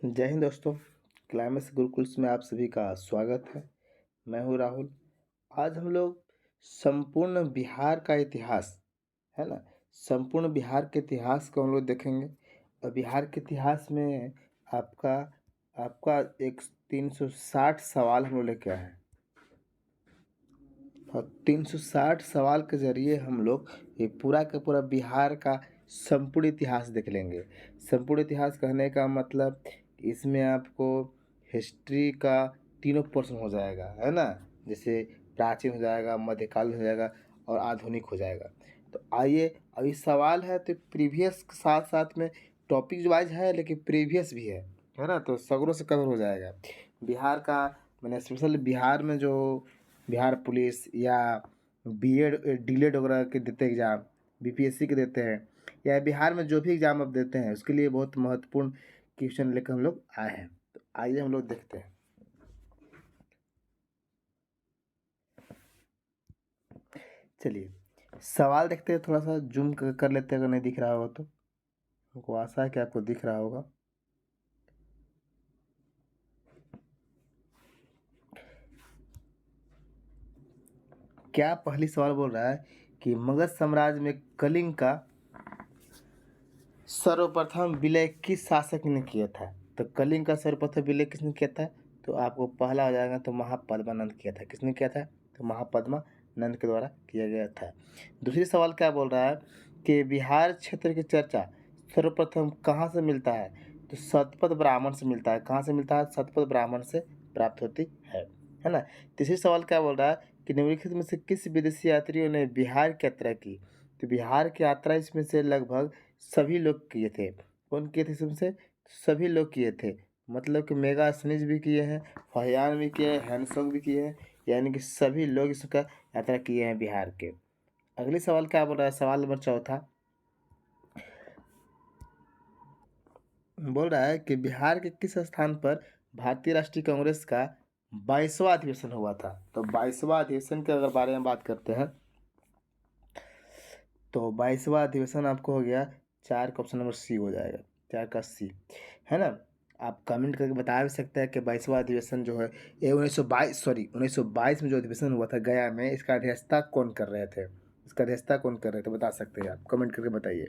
जय हिंद दोस्तों। क्लाइमेक्स गुरुकुल्स में आप सभी का स्वागत है। मैं हूँ राहुल। आज हम लोग संपूर्ण बिहार का इतिहास, है ना, संपूर्ण बिहार के इतिहास को हम लोग देखेंगे। और बिहार के इतिहास में आपका आपका एक 360 सवाल हम लोग लेके आए हैं। और 360 सवाल के जरिए हम लोग ये पूरा का पूरा बिहार का संपूर्ण इतिहास देख लेंगे। संपूर्ण इतिहास कहने का मतलब इसमें आपको हिस्ट्री का तीनों पोर्शन हो जाएगा, है ना। जैसे प्राचीन हो जाएगा, मध्यकालीन हो जाएगा और आधुनिक हो जाएगा। तो आइए, अभी सवाल है तो प्रीवियस के साथ साथ में टॉपिक वाइज है, लेकिन प्रीवियस भी है ना। तो सगरों से कवर हो जाएगा बिहार का। मैंने स्पेशल बिहार में जो बिहार पुलिस या बीएड डीलेड वगैरह के देते एग्ज़ाम, बीपीएससी के देते हैं, या बिहार में जो भी एग्ज़ाम आप देते हैं उसके लिए बहुत महत्वपूर्ण क्वेश्चन लेकर हम लोग आए हैं। तो आइए हम लोग देखते हैं। चलिए सवाल देखते हैं, थोड़ा सा जूम कर लेते हैं अगर नहीं दिख रहा हो तो। हमको आशा है कि आपको दिख रहा होगा। क्या पहली सवाल बोल रहा है कि मगध साम्राज्य में कलिंग का सर्वप्रथम विलय किस शासक ने किया था। तो कलिंग का सर्वप्रथम विलय किसने किया था? तो आपको पहला हो जाएगा तो महापद्मानंद किया था। किसने किया था? तो महापद्मानंद के द्वारा किया गया था। दूसरी सवाल क्या बोल रहा है कि बिहार क्षेत्र की चर्चा सर्वप्रथम कहाँ से मिलता है? तो शतपथ ब्राह्मण से मिलता है। कहाँ से मिलता है? शतपथ ब्राह्मण से प्राप्त होती है ना। तीसरी सवाल क्या बोल रहा है कि निम्नलिखित में से किस विदेशी यात्रियों ने बिहार की यात्रा की? तो बिहार की यात्रा इसमें से लगभग सभी लोग किए थे। कौन किए थे इसमें से? सभी लोग किए थे। मतलब कि मेगा स्निज भी किए हैं, फहियान भी किए हैं, हैंडसॉन्ग भी किए हैं, यानी कि सभी लोग इसका यात्रा किए हैं बिहार के। अगली सवाल क्या बोल रहा है? सवाल नंबर चौथा बोल रहा है कि बिहार के किस स्थान पर भारतीय राष्ट्रीय कांग्रेस का 22वां अधिवेशन हुआ था। तो 22वां अधिवेशन के अगर बारे में बात करते हैं तो 22वां अधिवेशन आपको हो गया 4 का ऑप्शन नंबर सी हो जाएगा। 4 का सी, है ना। आप कमेंट करके बता भी सकते हैं कि 22वां अधिवेशन जो है ये 1922 में जो अधिवेशन हुआ था गया में, इसका अध्यक्षता कौन कर रहे थे? इसका अध्यक्षता कौन कर रहे थे बता सकते हैं आप, कमेंट करके बताइए।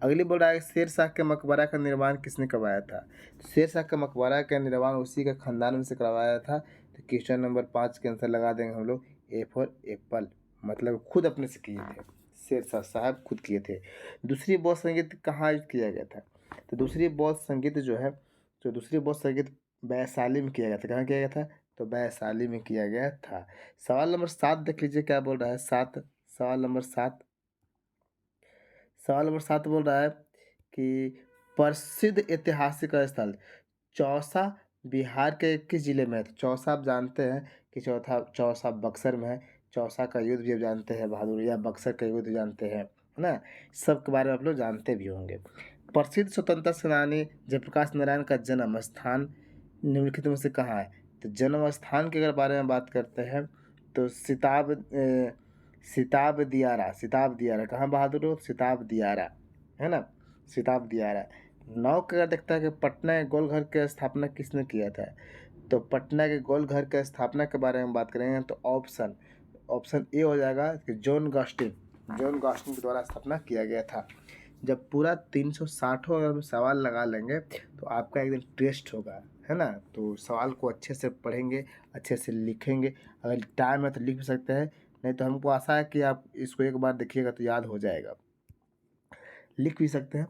अगली बोल रहा है शेर शाह के मकबरा का निर्माण किसने करवाया था? शेर शाह का मकबरा का निर्माण उसी के खानदान में से करवाया था। तो क्वेश्चन नंबर 5 के आंसर लगा देंगे हम लोग। ए फॉर एप्पल, मतलब खुद अपने से किए थे। शेर शाह साहब खुद किए थे। दूसरी बौद्ध संगीत कहाँ किया गया था? तो दूसरी बौद्ध संगीत जो है, तो दूसरी बौद्ध संगीत वैशाली में किया गया था। कहाँ किया गया था? तो वैशाली में किया गया था। सवाल नंबर 7 देख लीजिए क्या बोल रहा है। सवाल नंबर 7 बोल रहा है कि प्रसिद्ध ऐतिहासिक स्थल चौसा बिहार के किस जिले में है? तो चौसा आप जानते हैं कि चौसा बक्सर में है। चौसा का युद्ध भी आप जानते हैं, बहादुर, या बक्सर का युद्ध जानते हैं, है ना। सब के बारे में आप लोग जानते भी होंगे। प्रसिद्ध स्वतंत्रता सेनानी जयप्रकाश नारायण का जन्म स्थान निम्नलिखित में से कहाँ है? तो जन्म स्थान के अगर बारे में बात करते हैं तो सिताब दियारा कहाँ बहादुर हो? सिताब दियारा, है ना, सिताब दियारा। नौ का देखता है कि पटना के गोलघर की स्थापना किसने किया था? तो पटना के गोलघर के स्थापना के बारे में बात करेंगे तो ऑप्शन ऑप्शन ए हो जाएगा कि जॉन गॉस्टिन के द्वारा स्थापना किया गया था। जब पूरा 360 अगर हम सवाल लगा लेंगे तो आपका एक दिन टेस्ट होगा, है ना। तो सवाल को अच्छे से पढ़ेंगे, अच्छे से लिखेंगे। अगर टाइम है तो लिख भी सकते हैं, नहीं तो हमको आशा है कि आप इसको एक बार देखिएगा तो याद हो जाएगा। लिख भी सकते हैं।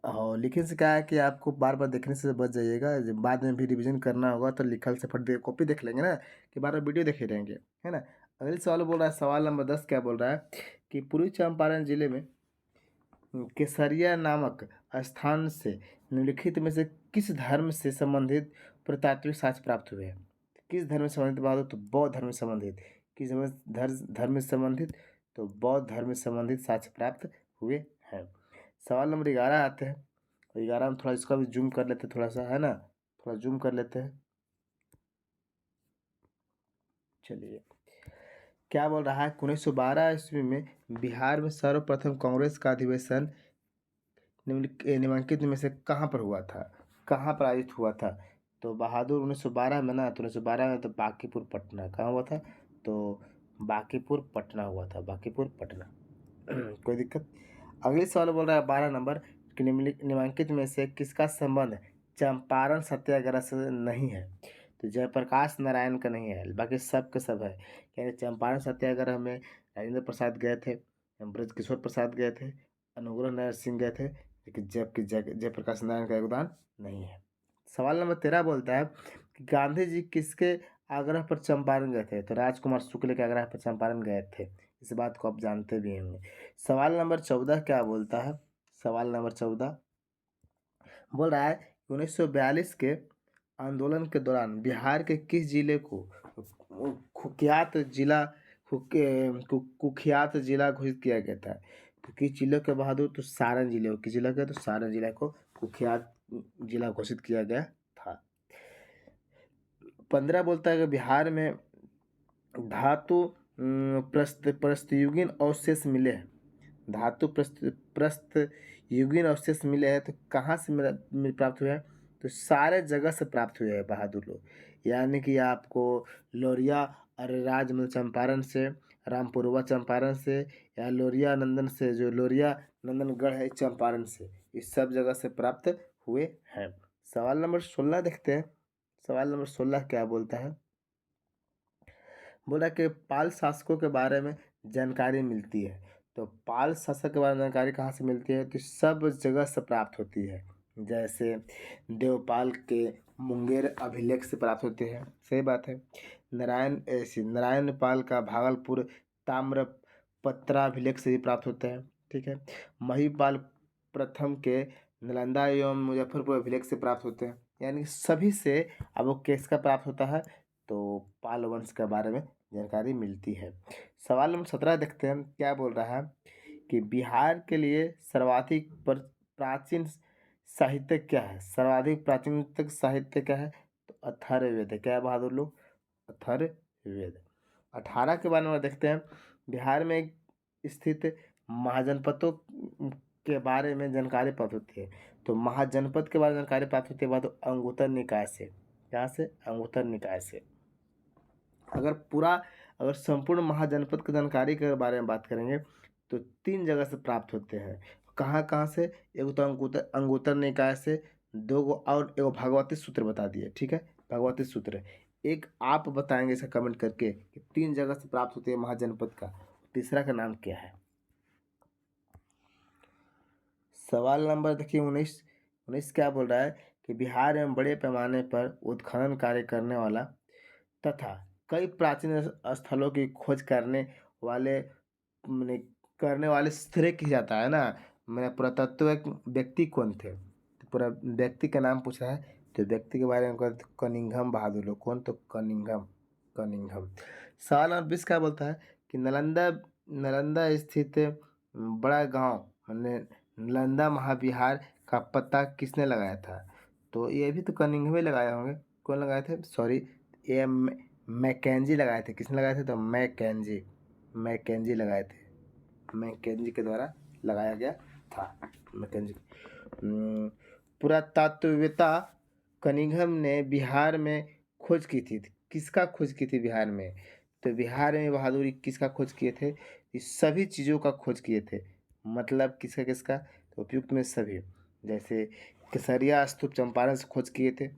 और लिखने से क्या है कि आपको बार बार देखने से बच जाइएगा। जब बाद में भी रिवीजन करना होगा तो लिखल से फट दे कॉपी देख लेंगे ना, कि बार बार वीडियो देखे रहेंगे, है ना। अगले सवाल बोल रहा है, सवाल नंबर 10 क्या बोल रहा है कि पूर्वी चंपारण जिले में केसरिया नामक स्थान से निम्नलिखित में से किस धर्म से संबंधित पुरातात्विक साक्ष्य प्राप्त हुए हैं? किस धर्म से संबंधित बात हो? तो बौद्ध धर्म से संबंधित। किस धर्म से संबंधित? तो बौद्ध धर्म से संबंधित साक्ष्य प्राप्त हुए हैं। सवाल नंबर 11 आते हैं। 11 में थोड़ा इसका भी जूम कर लेते हैं, थोड़ा सा, है ना, थोड़ा जूम कर लेते हैं। चलिए क्या बोल रहा है, 1912 ईस्वी में बिहार में सर्वप्रथम कांग्रेस का अधिवेशन निम्नलिखित में से कहाँ पर हुआ था? कहाँ पर आयोजित हुआ था? तो बहादुर 1912 में ना, तो 1912 में तो बांकीपुर पटना कहाँ हुआ था? तो बांकीपुर पटना हुआ था, बांकीपुर पटना। कोई दिक्कत? अगले सवाल बोल रहा है 12 नंबर कि निम्नलिखित में से किसका संबंध चंपारण सत्याग्रह से नहीं है? तो जयप्रकाश नारायण का नहीं है, बाकी सब के सब है। यानी चंपारण सत्याग्रह में राजेंद्र प्रसाद गए थे, ब्रजकिशोर प्रसाद गए थे, अनुग्रह नारायण सिंह गए थे, लेकिन जबकि जयप्रकाश नारायण का योगदान नहीं है। सवाल नंबर 13 बोलता है कि गांधी जी किसके आग्रह पर चंपारण गए थे? तो राजकुमार शुक्ल के आग्रह पर चंपारण गए थे। इस बात को आप जानते भी होंगे। सवाल नंबर 14 क्या बोलता है? सवाल नंबर 14 बोल रहा है कि 1942 के आंदोलन के दौरान बिहार के किस जिले को कुख्यात जिला कुख्यात जिला घोषित किया गया था? तो किस जिले के बहादुर? तो सारण जिले को। किस जिला के? तो सारण जिला को कुख्यात जिला घोषित किया गया था। 15 बोलता है कि बिहार में धातु प्रस्तयुगीन अवशेष मिले हैं। धातु प्रस्तयुगीन अवशेष मिले हैं, तो कहाँ से प्राप्त हुए हैं? तो सारे जगह से प्राप्त हुए हैं बहादुर लोग। यानी कि आपको लोरिया अरेराज मतलब चंपारण से, रामपुरवा चंपारण से, या लोरिया नंदन से, जो लोरिया नंदनगढ़ है चंपारण से, इस सब जगह से प्राप्त हुए हैं। सवाल नंबर 16 देखते हैं। सवाल नंबर 16 क्या बोलता है? बोला कि पाल शासकों के बारे में जानकारी मिलती है। तो पाल शासक के बारे में जानकारी कहाँ से मिलती है? तो सब जगह से प्राप्त होती है। जैसे देवपाल के मुंगेर अभिलेख से प्राप्त होते हैं, सही बात है। नारायण पाल का भागलपुर ताम्रपत्राभिलेख से भी प्राप्त होते हैं, ठीक है। महिपाल प्रथम के नालंदा एवं मुजफ्फरपुर अभिलेख से प्राप्त होते हैं। यानी सभी से अब वो किसका प्राप्त होता है? तो पाल वंश के बारे में जानकारी मिलती है। सवाल नंबर 17 देखते हैं क्या बोल रहा है कि बिहार के लिए सर्वाधिक प्राचीन साहित्य क्या है? सर्वाधिक प्राचीन तक साहित्य क्या है? तो अथर्ववेद है। क्या है बहादुर लोग? अथर्ववेद। 18 के बारे में देखते हैं। बिहार में स्थित महाजनपदों के बारे में जानकारी प्राप्त होती है। तो महाजनपद के बारे में जानकारी प्राप्त होती है बाद अंगुत्तर निकाय से। क्या से? अंगुत्तर निकाय से। अगर संपूर्ण महाजनपद की जानकारी के बारे में बात करेंगे तो 3 जगह से प्राप्त होते हैं। कहाँ कहाँ से? एक तो अंगुत्तर निकाय से, 2 गो और एगो भगवती सूत्र बता दिए, ठीक है। भगवती सूत्र एक आप बताएंगे इसे कमेंट करके कि 3 जगह से प्राप्त होते हैं महाजनपद का, तीसरा का नाम क्या है? सवाल नंबर देखिए 19 क्या बोल रहा है कि बिहार में बड़े पैमाने पर उत्खनन कार्य करने वाला तथा कई प्राचीन स्थलों की खोज वाले मैंने करने वाले श्रेय किया जाता है ना। मैंने पुरातत्व एक व्यक्ति कौन थे? तो पूरा व्यक्ति का नाम पूछा है, तो व्यक्ति के बारे में कहते कनिंघम बहादुर लोग। कौन? तो कनिंघम। कनिंघम। सवाल नंबर 20 क्या बोलता है कि नालंदा नालंदा स्थित बड़ा गांव मैंने नालंदा महाविहार का पता किसने लगाया था? तो ये भी तो कनिंघम ही लगाए होंगे। कौन लगाए थे? सॉरी, ये मैकेंजी लगाए थे। किसने लगाए थे? तो मैकेंजी लगाए थे। मैकेंजी के द्वारा लगाया गया था। मैकेंजी। पुरातत्ववेत्ता कनिंघम ने बिहार में खोज की थी। किसका खोज की थी बिहार में? तो बिहार में बहादुर किसका खोज किए थे? इस सभी चीज़ों का खोज किए थे। मतलब किसका किसका? तो उपयुक्त में सभी। जैसे केसरिया स्तूप चंपारण से खोज किए थे।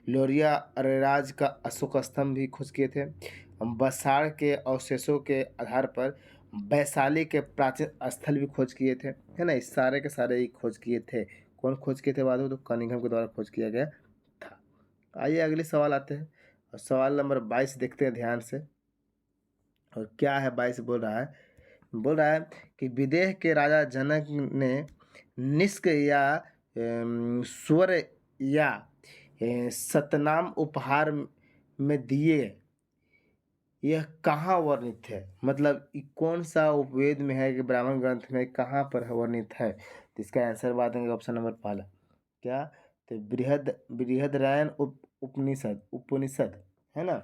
लोरिया अरेराज का अशोक स्तंभ भी खोज किए थे। बसाड़ के अवशेषों के आधार पर वैशाली के प्राचीन स्थल भी खोज किए थे, है ना। इस सारे के सारे ही खोज किए थे। कौन खोज किए थे बहादुर? तो कनिंघम के द्वारा खोज किया गया था। आइए अगले सवाल आते हैं और सवाल नंबर 22 देखते हैं ध्यान से। और क्या है 22 बोल रहा है कि विदेह के राजा जनक ने निष्क या स्वर या सतनाम उपहार में दिए, यह कहाँ वर्णित है? मतलब ये कौन सा उपवेद में है कि ब्राह्मण ग्रंथ में कहाँ पर वर्णित है? तो इसका आंसर बात देंगे ऑप्शन नंबर पहला। क्या? तो बृहदारण्यक उपनिषद उपनिषद है ना।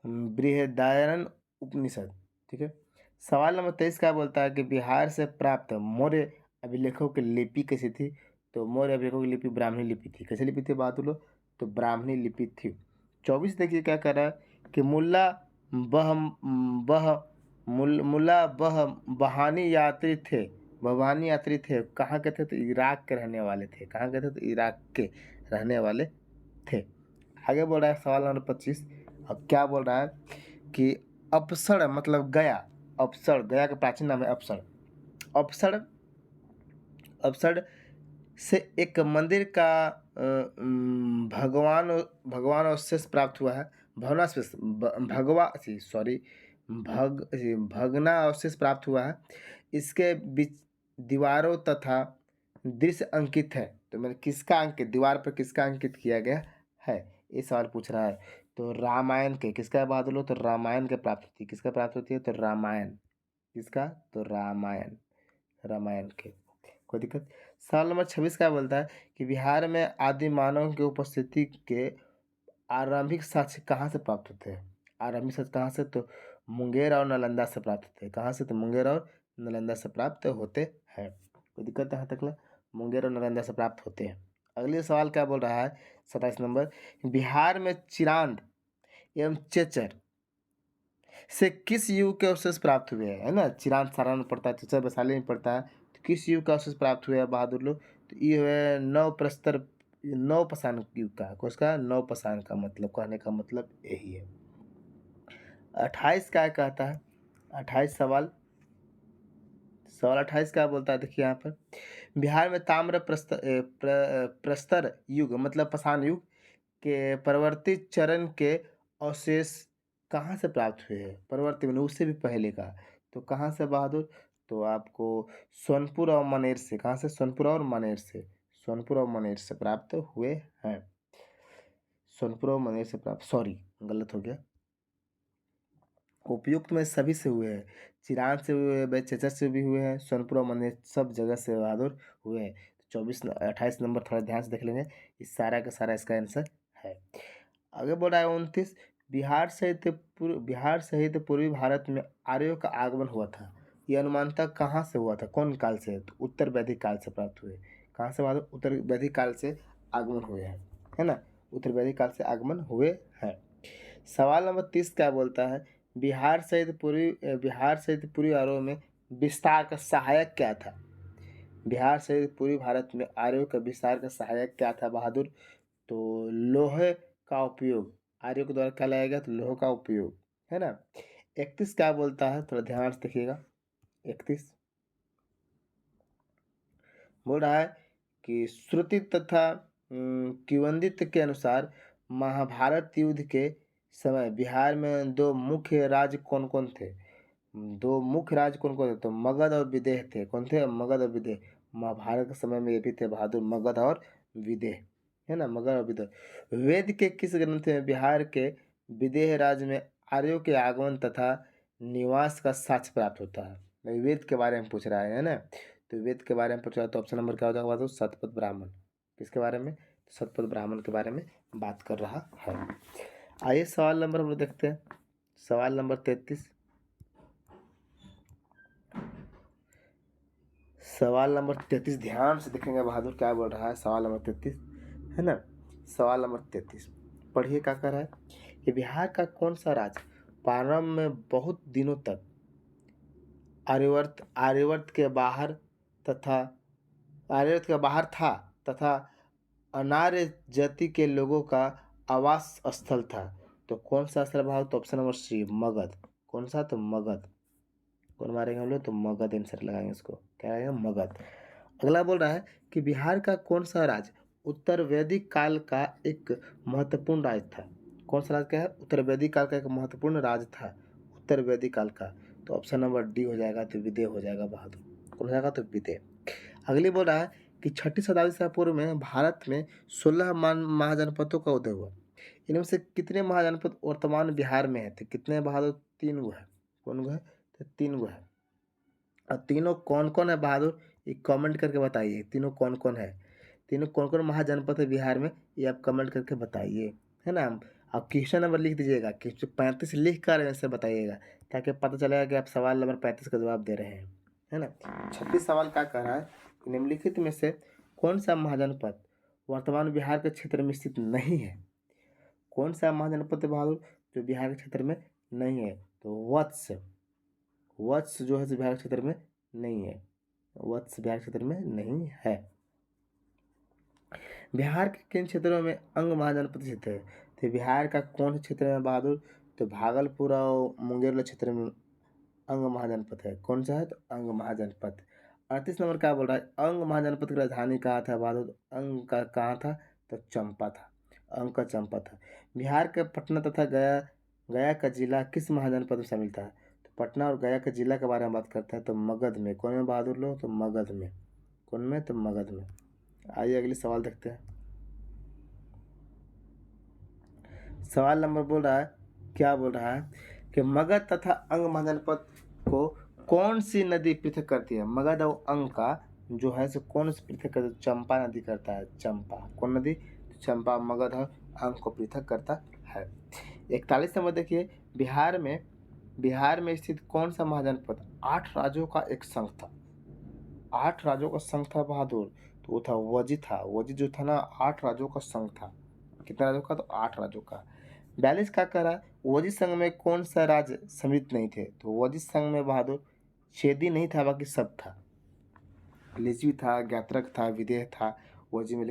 बृहदारण्यक उपनिषद, ठीक है। सवाल नंबर 23 क्या बोलता है कि बिहार से प्राप्त मौर्य अभिलेखों की लिपि कैसी थी? तो मौर्य अभिलेखों की लिपि ब्राह्मणी लिपि थी। कैसे लिपि थी बहादुर लोग? तो ब्राह्मणी लिपि थी। 24 देखिए क्या कर रहा है कि बह बह मुल्ला बहानी यात्री थे। बहानी यात्री थे, कहाँ के थे? तो इराक के रहने वाले थे। कहाँ के थे? तो इराक के रहने वाले थे। आगे बोल रहा है सवाल नंबर 25। अब क्या बोल रहा है कि अपसर मतलब गया। अपसर, गया का प्राचीन नाम है अपसर। अपसर अपसर से एक मंदिर का भगवान अवशेष प्राप्त हुआ है। भवनावशेष भगना अवशेष प्राप्त हुआ है। इसके बीच दीवारों तथा दृश्य अंकित है। तो मैंने किसका अंकित, दीवार पर किसका अंकित किया गया है, ये सवाल पूछ रहा है। तो रामायण के, किसका बहादुर लोग? तो रामायण के प्राप्त होती है। किसका प्राप्त होती है? तो रामायण। किसका? तो रामायण, रामायण के। कोई दिक्कत? सवाल नंबर 26 क्या बोलता है कि बिहार में आदि मानव की उपस्थिति के आरंभिक साक्ष्य कहाँ से प्राप्त होते हैं? आरंभिक साक्ष्य कहाँ से? तो मुंगेर और नालंदा से प्राप्त होते हैं। कहाँ से? तो मुंगेर और नालंदा से प्राप्त होते हैं। कोई दिक्कत यहाँ तक? मुंगेर और नालंदा से प्राप्त होते हैं। अगले सवाल क्या बोल रहा है 27 नंबर, बिहार में चिरांद एवं चेचर से किस युग के अवशेष प्राप्त हुए हैं? है ना, चिरांद सारण में पड़ता है, चेचर वैशाली में पड़ता है। तो किस युग का अवशेष प्राप्त हुए हैं बहादुर लोग? तो ये है नवपाषाण युग का। उसका नवपाषाण का मतलब, कहने का मतलब यही है। 28 क्या कहता है? 28 सवाल 28 क्या बोलता है? देखिए यहाँ पर, बिहार में ताम्र प्रस्तर युग मतलब पाषाण युग के परवर्ती चरण के अवशेष कहाँ से प्राप्त हुए हैं? परवर्ती मतलब उससे भी पहले का। तो कहाँ से बहादुर? तो आपको सोनपुर और मनेर से। कहाँ से? सोनपुर और मनेर से। सोनपुर और मनेर से प्राप्त हुए हैं। सोनपुर और मनेर से प्राप्त, सॉरी गलत हो गया। उपयुक्त में सभी से हुए हैं। चिरांद से हुए हैं, चेचर से भी हुए हैं, सोनपुर और मनेर सब जगह से बहादुर हुए हैं। 28 नंबर थोड़ा ध्यान से देख लेंगे, इस सारा का सारा इसका आंसर है। आगे बढ़ रहा है 29, बिहार सहित पूर्वी भारत में आर्यों का आगमन हुआ था। ये अनुमानतः कहाँ से हुआ था? कौन काल से? तो उत्तर वैदिक काल से प्राप्त हुए। कहाँ से बहादुर? उत्तर वैदिक काल से आगमन हुए हैं, है ना, उत्तर वैदिक काल से आगमन हुए हैं। सवाल नंबर 30 क्या बोलता है, बिहार सहित पूर्वी आर्यों में विस्तार का सहायक क्या था? बिहार सहित पूर्वी भारत में आर्यों का विस्तार का सहायक क्या था बहादुर? तो लोहे का उपयोग। आर्यों के द्वारा क्या लाया गया? तो लोहे का उपयोग, है ना। 31 क्या बोलता है? थोड़ा ध्यान से देखिएगा। 31 बोल रहा है कि श्रुति तथा किंवदंती के अनुसार महाभारत युद्ध के समय बिहार में दो मुख्य राज्य कौन कौन थे? दो मुख्य राज्य कौन कौन थे? तो मगध और विदेह थे। कौन थे? मगध और विदेह। महाभारत के समय में ये भी थे बहादुर, मगध और विदेह, है ना, मगध और विदेह। वेद के किस ग्रंथ में बिहार के विदेह राज्य में आर्यों के आगमन तथा निवास का साक्ष्य प्राप्त होता है? भाई वेद के बारे में पूछ रहा है ना, तो वेद के बारे में पूछा तो ऑप्शन नंबर क्या हो जाएगा बहादुर? शतपथ ब्राह्मण। किसके बारे में? शतपथ ब्राह्मण के बारे में बात कर रहा है। आइए सवाल नंबर हम लोग देखते हैं। सवाल नंबर 33। सवाल नंबर 33 ध्यान से देखेंगे बहादुर क्या बोल रहा है। सवाल नंबर 33, है ना, सवाल नंबर 33 पढ़िए क्या कर रहा है कि बिहार का कौन सा राज्य प्रारंभ में बहुत दिनों तक आर्यवर्त के बाहर तथा आर्यवर्त के बाहर था तथा अनार्य जाति के लोगों का आवास स्थल था? तो कौन सा स्थल बहादुर? तो ऑप्शन नंबर सी मगध। कौन सा? तो मगध। कौन मारेंगे हम लोग? तो मगध आंसर लगाएंगे इसको, क्या आएगा? मगध। अगला बोल रहा है कि बिहार का कौन सा राज्य उत्तर वैदिक काल का एक महत्वपूर्ण राज्य था? कौन सा राज्य क्या है? उत्तर वैदिक काल का एक महत्वपूर्ण राज्य था, उत्तर वैदिक काल का। तो ऑप्शन नंबर डी हो जाएगा, तो विदेह हो जाएगा बहादुर। कौन हो जाएगा? तो विदेह। अगली बोल रहा है कि 6ठी शताब्दी से पूर्व में भारत में 16 महाजनपदों का उदय हुआ। इनमें से कितने महाजनपद वर्तमान बिहार में है? तो कितने बहादुर? 3 गो है। कौन गो है? तो 3 गो है। और तीनों कौन कौन है बहादुर? ये कमेंट करके बताइए, तीनों कौन कौन है, तीनों कौन कौन महाजनपद है बिहार में, ये आप कमेंट करके बताइए, है ना। आप क्वेश्चन नंबर लिख दीजिएगा, कि 35 लिख कर ऐसे बताइएगा, ताकि पता चलेगा कि आप सवाल नंबर 35 का जवाब दे रहे हैं, है ना। 36 सवाल क्या कह रहा है, निम्नलिखित में से कौन सा महाजनपद वर्तमान बिहार के क्षेत्र में स्थित नहीं है? कौन सा महाजनपद है बहादुर जो बिहार के क्षेत्र में नहीं है? तो वत्स, वत्स जो है बिहार के क्षेत्र में नहीं है, वत्स बिहार के क्षेत्र में नहीं है। बिहार के किन क्षेत्रों में अंग महाजनपद स्थित है? तो बिहार का कौन से क्षेत्र में बहादुर? तो भागलपुर और मुंगेर वाले क्षेत्र में अंग महाजनपद है। कौन सा है? तो अंग महाजनपद। 38 नंबर क्या बोल रहा है? अंग महाजनपद की राजधानी कहाँ था बहादुर? अंग का कहाँ था? तो चंपा था, अंग का चंपा था। बिहार के पटना तथा गया, गया का जिला किस महाजनपद में शामिल था? तो पटना और गया के जिला के बारे में बात करते हैं तो मगध में। कौन में बहादुर लोग? तो मगध में। कौन में? तो मगध में। आइए अगली सवाल देखते हैं। सवाल नंबर बोल रहा है, क्या बोल रहा है कि मगध तथा अंग महाजनपद को कौन सी नदी पृथक करती है? मगध और अंग का जो है सो कौन सी पृथक करती है? चंपा नदी करता है, चंपा। कौन नदी? चंपा मगध और अंग को पृथक करता है। 41 नंबर देखिए, बिहार में स्थित कौन सा महाजनपद 8 राज्यों का एक संघ था? 8 राज्यों का संघ था बहादुर, तो वो था वजी था। वजी जो था ना 8 राज्यों का संघ था। कितना राज्यों का? तो 8 राज्यों का। 42 क्या कह रहा है? वजी संघ में कौन सा राज्य सम्मिलित नहीं थे? तो वजी संघ में बहादुर छेदी नहीं था, बाकी सब था। लिच्छवी था, ज्ञात्रक था, विदेह था वजी में,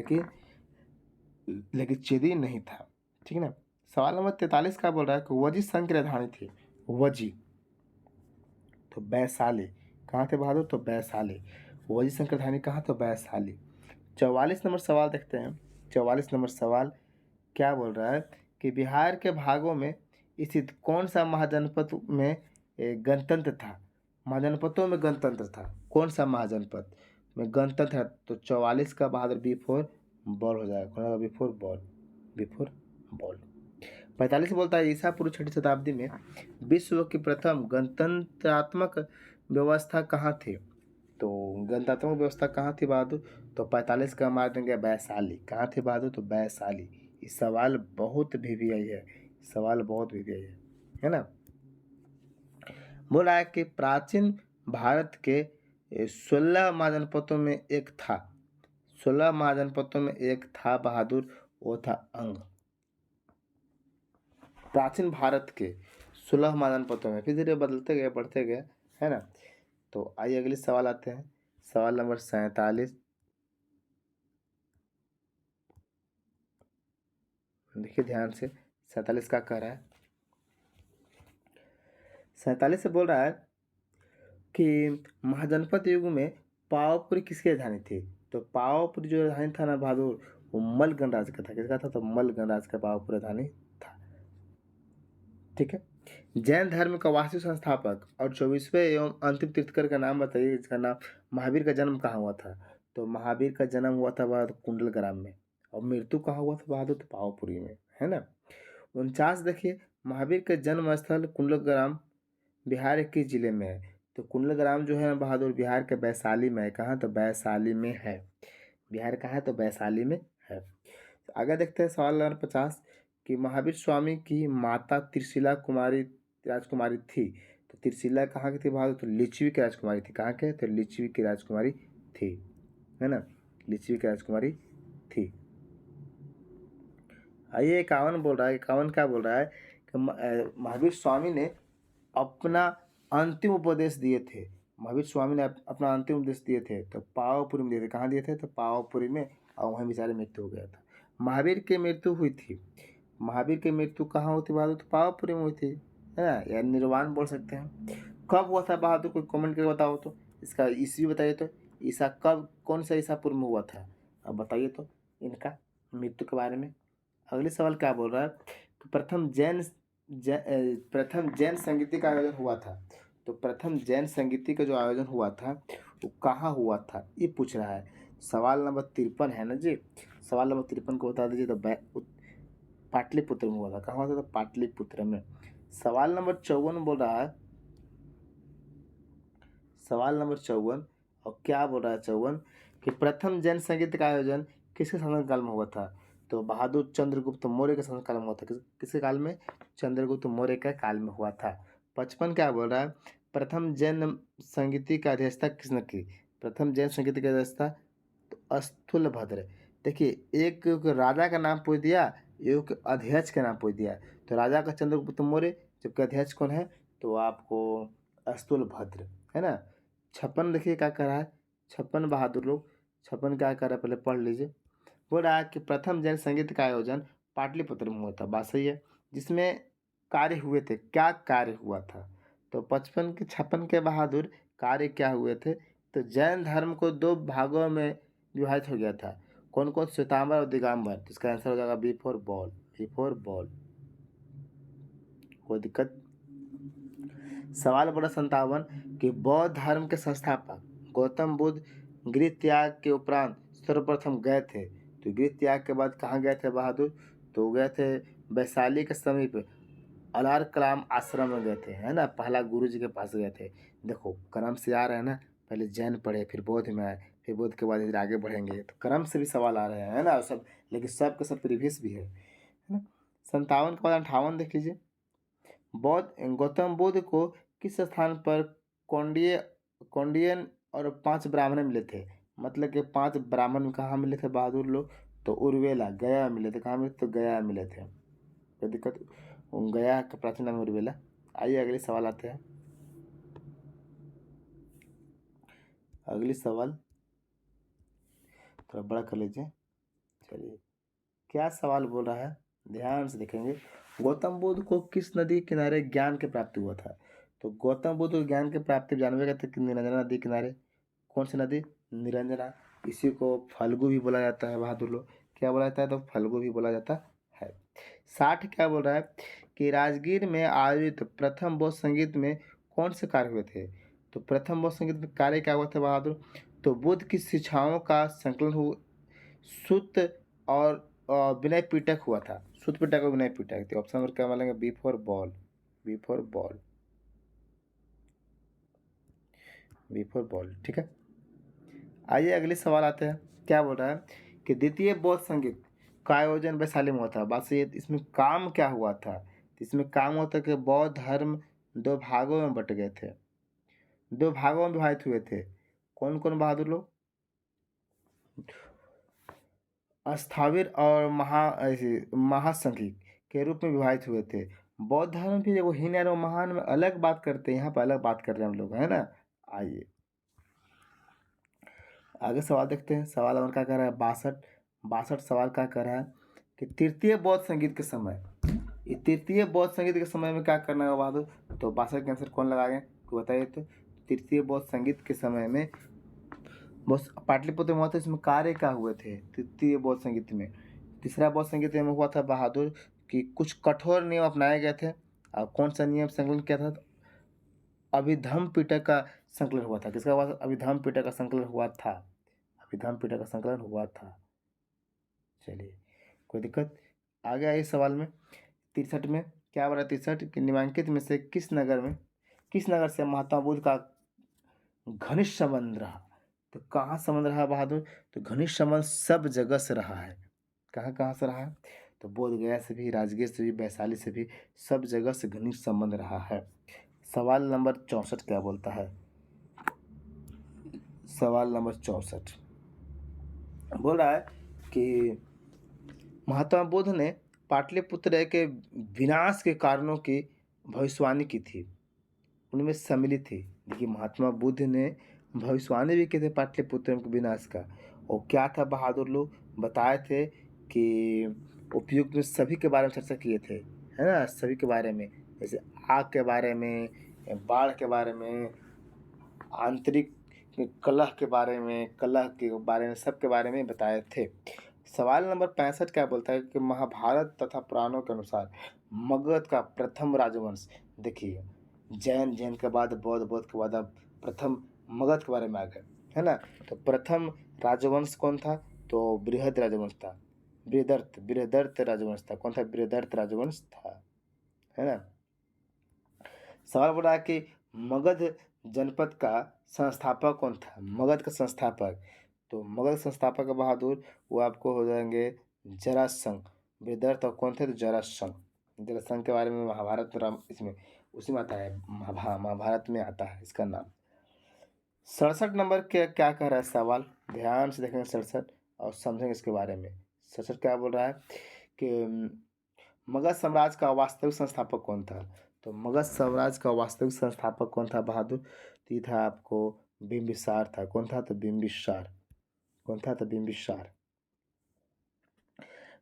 लेकिन चेदी नहीं था। ठीक है ना। सवाल नंबर 43 का बोल रहा है कि वजी संघ की राजधानी थी वजी, तो वैशाली। कहाँ थे बहादुर? तो वैशाली। वजी संघ की राजधानी कहाँ? तो वैशाली। 44 नंबर सवाल देखते हैं। 44 नंबर सवाल क्या बोल रहा है कि बिहार के भागों में स्थित कौन सा महाजनपद में गणतंत्र था? महाजनपदों में गणतंत्र था। कौन सा महाजनपद में गणतंत्र है? तो 44 का बहादुर बिफोर बॉल हो जाएगा। कौन होगा? Before ball, before ball. 45 बोलता है ईसा पूर्व 6वीं शताब्दी में विश्व की प्रथम गणतंत्रात्मक व्यवस्था कहाँ थी? तो गणतंत्रात्मक व्यवस्था कहाँ थी बहादुर? तो 45 का मार देंगे वैशाली। कहाँ थे बहादुर? तो वैशाली। ये सवाल बहुत वीवीआई है, सवाल बहुत वीवीआई है ना। बोला है कि प्राचीन भारत के 16 महाजनपदों में एक था, 16 महाजनपदों में एक था बहादुर, वो था अंग। प्राचीन भारत के 16 महाजनपदों में, फिर धीरे बदलते गए, बढ़ते गए, है ना। तो आइए अगले सवाल आते हैं। सवाल नंबर 47, देखिए ध्यान से। 47 का कह रहा है, 47 से बोल रहा है कि महाजनपद युग में पावापुरी किसकी राजधानी थी? तो पावापुरी जो राजधानी था ना बहादुर, वो मल गणराज का था। किसका था? तो मल गणराज का पावापुरी राजधानी था। ठीक है। जैन धर्म का वास्तु संस्थापक और 24वें एवं अंतिम तीर्थकर का नाम बताइए, जिसका नाम महावीर का जन्म कहाँ हुआ था? तो महावीर का जन्म हुआ था बहादुर कुंडलग्राम में, और मृत्यु कहाँ हुआ था बहादुर? तो पावापुरी में, है ना। 49 देखिए, महावीर का जन्म स्थल कुंडलग्राम बिहार के किस जिले में है? तो कुंडलग्राम जो है बहादुर बिहार के वैशाली में है। कहाँ? तो वैशाली में है। बिहार कहाँ है? तो वैशाली में है। आगे देखते हैं सवाल नंबर 50 कि महावीर स्वामी की माता त्रिशिला कुमारी राजकुमारी थी। तो त्रिशिला कहाँ की थी बहादुर? तो लिच्छवी की राजकुमारी थी। कहाँ के? तो लिच्छवी की राजकुमारी थी, है ना, लिच्छवी की राजकुमारी थी। आइए 51 बोल रहा है, 51 क्या बोल रहा है कि महावीर स्वामी ने अपना अंतिम उपदेश दिए थे। महावीर स्वामी ने अपना अंतिम उपदेश दिए थे तो पावापुरी में दिए थे। कहाँ दिए थे? तो पावापुरी में, और वहीं बेचारे मृत्यु हो गया था। महावीर की मृत्यु हुई थी, महावीर की मृत्यु कहाँ हुई थी बहादुर? तो पावापुरी में हुई थी, है ना, या निर्वाण बोल सकते हैं। कब हुआ था बहादुर? कोई कमेंट करके बताओ तो, इसका ईस्वी बताइए तो। ईसा कब, कौन सा ईसा पूर्व में हुआ था? अब बताइए तो इनका मृत्यु के बारे में। अगले सवाल क्या बोल रहा है कि प्रथम जैन संगीति का आयोजन हुआ था। तो प्रथम जैन संगीति का जो आयोजन हुआ था वो कहाँ हुआ था, ये पूछ रहा है। सवाल नंबर 53 है ना जी। सवाल नंबर 53 को बता दीजिए। तो पाटलिपुत्र में हुआ था। कहाँ हुआ था? तो पाटलिपुत्र में। सवाल नंबर 54 बोल रहा है, सवाल नंबर 54, और क्या बोल रहा है 54 कि प्रथम जैन संगीत का आयोजन किसके शासनकाल में हुआ था? तो बहादुर चंद्रगुप्त मौर्य के शासनकाल में हुआ था। किसके काल में? चंद्रगुप्त मौर्य के काल में हुआ था। 55 क्या बोल रहा है, प्रथम जैन संगीति का अध्यक्षता किसने की? प्रथम जैन संगीति की अध्यक्षता तो स्थूलभद्र। देखिए एक राजा का नाम पूछ दिया, एक अध्यक्ष का नाम पूछ दिया। तो राजा का चंद्रगुप्त मौर्य, जबकि अध्यक्ष कौन है, तो आपको स्थूलभद्र, है ना। 56 देखिए क्या कर रहा है, 56 बहादुर लोग, 56 क्या कर रहा है पहले पढ़ लीजिए। बोल रहा है कि प्रथम जैन संगीत का आयोजन पाटलिपुत्र में हुआ था, बात सही है। जिसमें कार्य हुए थे, क्या कार्य हुआ था, तो 55 के 56 के बहादुर कार्य क्या हुए थे, तो जैन धर्म को दो भागों में विभाजित हो गया था। कौन कौन, श्वेतांबर और दिगंबर। तो इसका आंसर हो जाएगा B for ball, B for ball. कोई दिक्कत। सवाल बड़ा 57 कि बौद्ध धर्म के संस्थापक गौतम बुद्ध गृह त्याग के उपरांत सर्वप्रथम गए थे, तो गृह त्याग के बाद कहाँ गए थे बहादुर, तो गए थे वैशाली के समीप अलार कलाम आश्रम में गए थे, है ना। पहला गुरु जी के पास गए थे। देखो क्रम से आ रहे हैं ना, पहले जैन पढ़े, फिर बौद्ध में आए, फिर बौद्ध के बाद इधर आगे बढ़ेंगे, तो क्रम से भी सवाल आ रहे हैं, है ना सब। लेकिन सब के सब प्रीवियस भी है ना। 57 के बाद 58 देख लीजिए। बौद्ध गौतम बुद्ध को किस स्थान पर कौंडिय कौंडियन और 5 ब्राह्मण मिले थे। मतलब कि 5 ब्राह्मण कहाँ मिले थे बहादुर लोग, तो उर्वेला गया मिले थे। कहाँ मिले, तो गया मिले थे। कोई दिक्कत। गया का प्राचीन नाम उर्वेला। आइए अगले सवाल आते हैं। अगली सवाल थोड़ा बड़ा कर लीजिए। चलिए क्या सवाल बोल रहा है, ध्यान से देखेंगे। गौतम बुद्ध को किस नदी किनारे ज्ञान की प्राप्ति हुआ था, तो गौतम बुद्ध को ज्ञान की प्राप्ति जानवे गए थे कि निरंजना नदी किनारे। कौन सी नदी, निरंजना। इसी को फल्गु भी बोला जाता है बहादुर लोग, क्या बोला जाता है, तो फल्गु भी बोला जाता है। 60 क्या बोल रहा है कि राजगीर में आयोजित प्रथम बौद्ध संगीत में कौन से कार्य हुए थे, तो प्रथम बौद्ध संगीत में कार्य क्या हुआ था बहादुर, तो बुद्ध की शिक्षाओं का संकलन हुआ, सुत और विनय पिटक हुआ था। सुत पिटक और विनय पिटक थे। ऑप्शन नंबर क्या मानेंगे, B for ball, B for ball, B for ball, ठीक है। आइए अगले सवाल आते हैं। क्या बोल रहा है कि द्वितीय बौद्ध संगीत का आयोजन वैशाली में हुआ था, बात सही है। इसमें काम क्या हुआ था, तो इसमें काम हुआ था कि बौद्ध धर्म दो भागों में बट गए थे, दो भागों में विभाजित हुए थे। कौन कौन बहादुर लोग, अस्थाविर और महासंघिक के रूप में विभाजित हुए थे। बौद्ध धर्म भी देखो हीन और महान में अलग बात करते हैं, यहाँ पर अलग बात कर रहे हैं हम लोग, है ना। आइए आगे सवाल देखते हैं। सवाल नंबर क्या कर रहा है, 62। 62 सवाल क्या कर रहा है कि तृतीय बौद्ध संगीत के समय, ये तृतीय बौद्ध संगीत के समय में क्या करना है बहादुर, तो 62 का आंसर कौन लगाएंगे, तो बताइए। तो तृतीय बौद्ध संगीत के समय में बस पाटलिपुत्र में हुआ था, इसमें कार्य क्या हुए थे तृतीय बौद्ध संगीत में। तीसरा बौद्ध संगीत में हुआ था बहादुर कि कुछ कठोर नियम अपनाए गए थे। और कौन सा नियम संकलन किया था, अभिधम पिटक का संकलन हुआ था। किसका हुआ था, अभिधम पिटक का संकलन हुआ था, अभिधम पिटक का संकलन हुआ था। चलिए कोई दिक्कत। आगे आइए सवाल में 63 में क्या बोला, 63 कि निम्नलिखित में से किस नगर से महात्मा बुद्ध का घनिष्ठ संबंध रहा, तो कहाँ संबंध रहा बहादुर, तो घनिष्ठ संबंध सब जगह से रहा है। कहाँ कहाँ से रहा है, तो बोध गया से भी, राजगीर से भी, वैशाली से भी, सब जगह से घनिष्ठ संबंध रहा है। सवाल नंबर 64 क्या बोलता है, सवाल नंबर 64 बोल रहा है कि महात्मा बुद्ध ने पाटलिपुत्र के विनाश के कारणों की भविष्यवाणी की थी, उनमें सम्मिलित थी। देखिए महात्मा बुद्ध ने भविष्यवाणी भी की थी पाटलिपुत्र के विनाश का। और क्या था बहादुर लोग बताए थे कि उपयुक्त में सभी के बारे में चर्चा किए थे, है ना, सभी के बारे में, जैसे आग के बारे में, बाढ़ के बारे में, आंतरिक कलह के बारे में, सब के बारे में बताए थे। सवाल नंबर 65 क्या बोलता है कि महाभारत तथा पुराणों के अनुसार मगध का प्रथम राजवंश, देखिए जैन के बाद बौद्ध, बौद्ध के बाद अब प्रथम मगध के बारे में आ गए, है ना। तो प्रथम राजवंश कौन था, तो बृहद राजवंश था, बृहदर्थ राजवंश था। कौन था, बृहदर्थ राजवंश था, है ना। सवाल बोला है कि मगध जनपद का संस्थापक कौन था, मगध का संस्थापक, तो मगध संस्थापक बहादुर वो आपको हो जाएंगे जरासंध। बृहदर्थ और कौन थे, तो जरासंध। जरासंध के बारे में महाभारत में इसमें उसी में आता है, महाभारत में आता है इसका नाम। 67 नंबर के क्या कह रहा है सवाल, ध्यान से देखेंगे 67 और समझेंगे इसके बारे में। 67 क्या बोल रहा है कि मगध साम्राज्य का वास्तविक संस्थापक कौन था? तो मगध साम्राज्य का वास्तविक संस्थापक कौन था बहादुर? तो ये था आपको बिंबिसार था। कौन था? तो बिंबिसार। कौन था? तो बिंबिसार।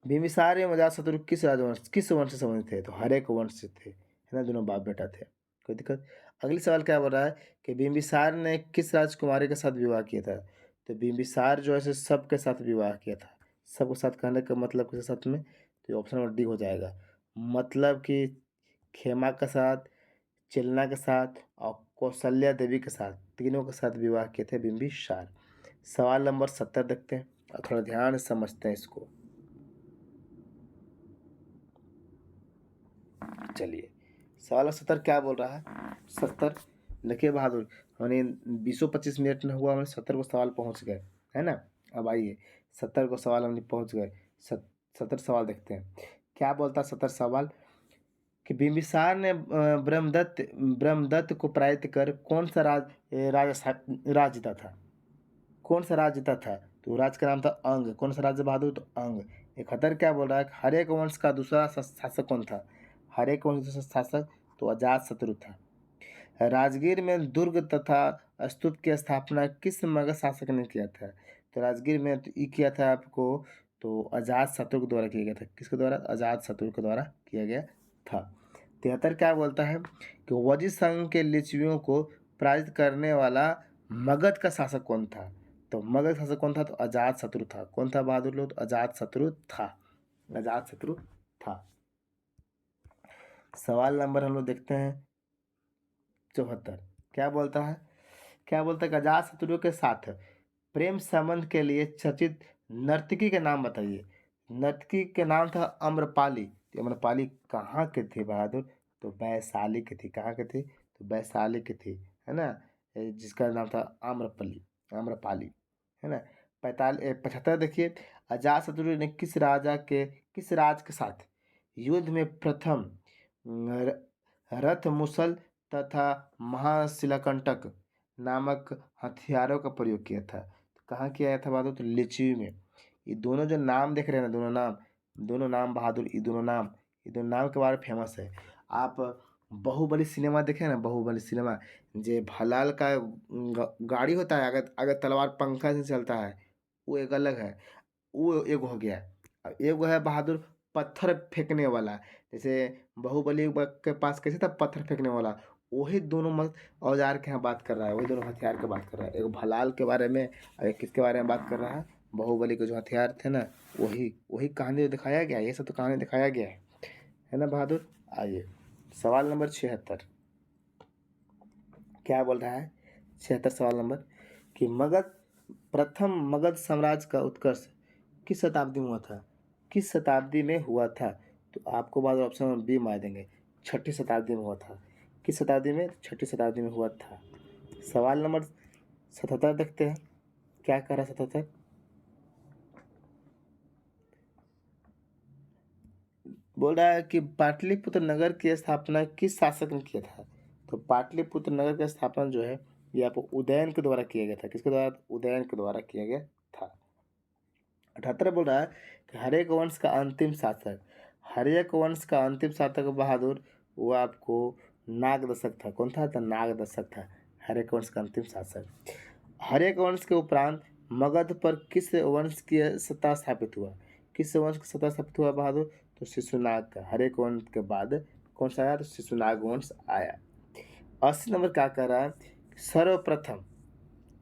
बिंबिसार एवं अजातशत्रु किस वंश से संबंधित थे? तो हरेक वंश से थे, है ना, दोनों बाप बेटा थे। कोई दिक्कत? अगली सवाल क्या बोल रहा है कि बिंबिसार ने किस राजकुमारी के साथ विवाह किया था? तो बिंबिसार जो है सो सबके साथ विवाह किया था। सबके साथ कहने का मतलब किसके साथ में? तो ये ऑप्शन नंबर डी हो जाएगा। मतलब कि खेमा के साथ, चिलना के साथ और कौशल्या देवी के साथ, तीनों के साथ विवाह किए थे बिंबिसार। सवाल नंबर 70 देखते हैं और थोड़ा ध्यान से समझते हैं इसको। चलिए, सवाल 70 क्या बोल रहा है? 70 देखिए बहादुर, हमने 20-25 मिनट में हुआ, हमने 70 को सवाल पहुंच गए, है ना। अब आइए 70 को सवाल हमने पहुंच गए। 70 सवाल देखते हैं क्या बोलता है 70 सवाल कि बिंबिसार ने ब्रह्मदत्त को पराजित कर कौन सा राज जीता था? कौन सा राज जीता था? तो राज का नाम था अंग। कौन सा राज्य बहादुर? तो अंग। 71 क्या बोल रहा है? हर एक वंश का दूसरा शासक कौन था? हर एक वंश का दूसरा शासक तो अजातशत्रु था। राजगीर में दुर्ग तथा स्तूप की स्थापना किस मगध शासक ने किया था? तो राजगीर में तो ये किया था आपको, तो अजातशत्रु के द्वारा किया गया था। किसके द्वारा? अजातशत्रु के द्वारा किया गया था। 73 क्या बोलता है कि वजी संघ के लिच्छवियों को पराजित करने वाला मगध का शासक कौन था? तो मगध शासक कौन था? तो अजातशत्रु था। कौन था बहादुर लोग? तो अजातशत्रु था। अजातशत्रु था। सवाल नंबर हम लोग देखते हैं 74 क्या बोलता है? क्या बोलता है कि अजातशत्रु के साथ प्रेम संबंध के लिए चर्चित नर्तकी के नाम बताइए। नर्तकी के नाम था अम्रपाली। तो अम्रपाली कहाँ के थे बहादुर? तो वैशाली की थी। कहाँ की थी? तो वैशाली की थी, है ना। जिसका नाम था आम्रपली, आम्रपाली, है ना। 75 देखिए, अजातशत्रु ने किस राज के साथ युद्ध में प्रथम र- रथ मुसल तथा महाशिलाकंटक नामक हथियारों का प्रयोग किया था? तो कहाँ किया था बहादुर? तो लिच्छवी में। ये दोनों जो नाम देख रहे हैं ना, दोनों नाम बहादुर, ये दोनों नाम के बारे में फेमस है। आप बाहुबली सिनेमा देखे ना, बाहुबली सिनेमा, जे भलाल का गाड़ी होता है, अगर अगर तलवार पंखा से चलता है, वो एक अलग है। वो एक हो गया। अब एक है बहादुर पत्थर फेंकने वाला। जैसे बाहुबली के पास कैसे था पत्थर फेंकने वाला, वही दोनों मत औजार के यहाँ बात कर रहा है, वही दोनों हथियार की बात कर रहा है। एक भलाल के बारे में और एक किसके बारे में बात कर रहा है? बाहुबली के जो हथियार थे ना, वही वही कहानी दिखाया गया है। ये सब तो कहानी दिखाया गया है ना बहादुर। आइए सवाल नंबर 76 क्या बोल रहा है? 76 सवाल नंबर कि प्रथम मगध साम्राज्य का उत्कर्ष किस शताब्दी में हुआ था? किस शताब्दी में हुआ था? तो आपको बाद ऑप्शन में बी मार देंगे, 6ठी शताब्दी में हुआ था। किस शताब्दी में? 6ठी शताब्दी में हुआ था। सवाल नंबर 77 देखते हैं क्या कह रहा है 77। बोल रहा है कि पाटलिपुत्र नगर की स्थापना किस शासक ने किया था? तो पाटलिपुत्र नगर की स्थापना जो है ये आपको उदयन के द्वारा किया गया था। किसके द्वारा? उदयन के द्वारा किया गया था। 78 बोल रहा है कि हरेक वंश का अंतिम शासक, हरेक वंश का अंतिम शासक बहादुर, वो आपको नागदशक था। कौन था? तो नागदशक था हरेक वंश का अंतिम शासक। हरेक वंश के उपरांत मगध पर किस वंश की सत्ता स्थापित हुआ? किस वंश की सत्ता स्थापित हुआ बहादुर? तो शिशुनाग का। हरेक वंश के बाद कौन सा आया? तो शिशुनाग वंश आया। 80 नंबर क्या कह रहा है? सर्वप्रथम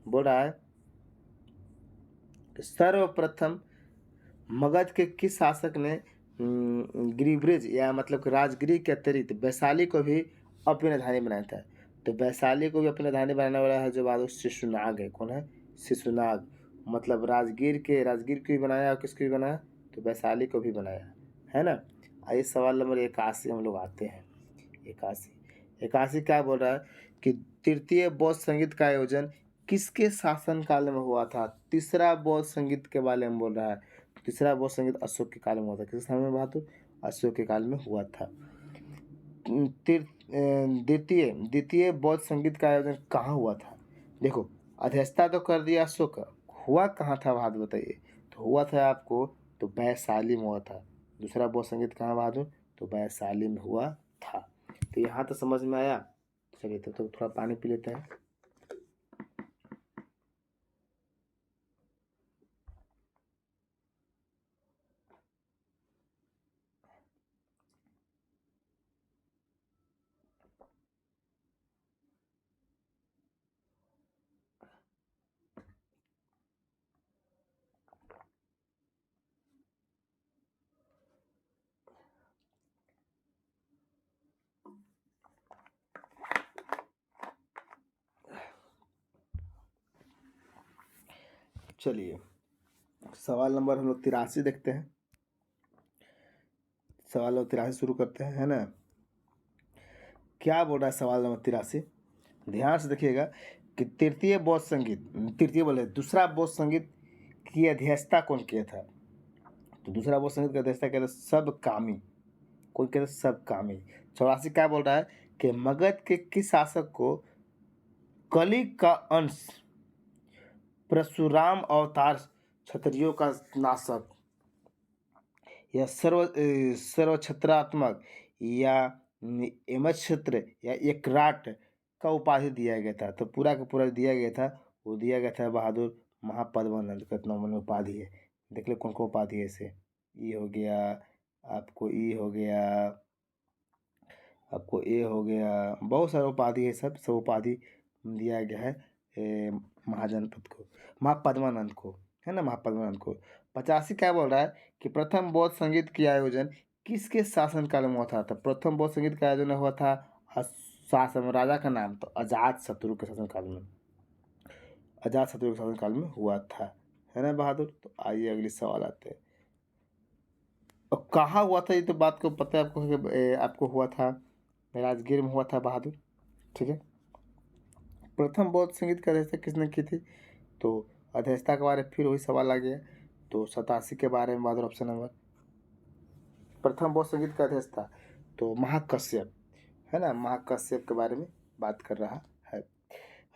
बोल रहा है कि सर्वप्रथम मगध के किस शासक ने गिरिब्रिज या मतलब कि राजगिरी के अतिरिक्त वैशाली को भी अपनी राजधानी बनाया था? तो वैशाली को भी अपनी राजधानी बनाने वाला है जो बहादुर शिशुनाग है। कौन है? शिशुनाग। मतलब राजगीर को भी बनाया और किसको भी बनाया? तो वैशाली को भी बनाया, है ना। आइए सवाल नंबर 81 हम लोग आते हैं। 81 81 क्या बोल रहा है कि तृतीय बौद्ध संगीत का आयोजन किसके शासन काल में हुआ था? तीसरा बौद्ध संगीत के बारे में बोल रहा है। तीसरा बौद्ध संगीत अशोक के काल में हुआ था। किस समय में बहादुर? अशोक के काल में हुआ था। द्वितीय द्वितीय बौद्ध संगीत का आयोजन कहाँ हुआ था? देखो अध्यक्षता तो कर दिया अशोक, हुआ कहाँ था बहादुर बताइए। तो हुआ था आपको तो वैशाली में हुआ था। दूसरा बोध संगीत कहाँ बहादुर, तो वैशाली में हुआ था। तो यहाँ तो समझ में आया। चलिए तो थोड़ा पानी पी लेते हैं। चलिए सवाल नंबर हम लोग 83 देखते हैं। सवाल नंबर 83 शुरू करते हैं, है ना। क्या बोल रहा है सवाल नंबर 83, ध्यान से देखिएगा कि तृतीय बौद्ध संगीत, तृतीय बोले दूसरा बौद्ध संगीत की अध्यक्षता कौन किया था। तो दूसरा बौद्ध संगीत की अध्यक्षता किया था सब कामी। कौन किया था, सब कामी। 84 क्या बोल रहा है कि मगध के किस शासक को कलिंग का अंश परशुराम अवतार क्षत्रियों का नाशक या सर्वक्षत्रात्मक या एमक्षत्र या एकराट का उपाधि दिया गया था। तो पूरा का पूरा दिया गया था, वो दिया गया था बहादुर महापद्मानंद का। इतना मन उपाधि है, देख लो कौन कौन उपाधि है ऐसे। ये हो गया आपको, ये हो गया आपको, ये हो गया, बहुत सारा उपाधि है। सब उपाधि दिया गया है महाजनपद को, महापद्मानंद को, है ना, महापद्मानंद को। 85 क्या बोल रहा है कि प्रथम बौद्ध संगीत की आयोजन किसके शासनकाल में हुआ था। तो प्रथम बौद्ध संगीत का आयोजन हुआ था शासन, राजा का नाम तो अजात शत्रु के शासनकाल में, अजात शत्रु के शासनकाल में हुआ था, है ना बहादुर। तो आइए अगले सवाल आते हैं। और कहाँ हुआ था ये तो बात को पता है आपको कि आपको हुआ था राजगीर में हुआ था बहादुर, ठीक है। प्रथम बौद्ध संगीत की अध्यक्षता किसने की थी। तो अध्यक्षता के बारे में फिर वही सवाल आ गया। तो 87 के बारे में बहादुर ऑप्शन नंबर, प्रथम बौद्ध संगीत का अध्यक्षता तो महाकश्यप, है ना, महाकश्यप के बारे में बात कर रहा है।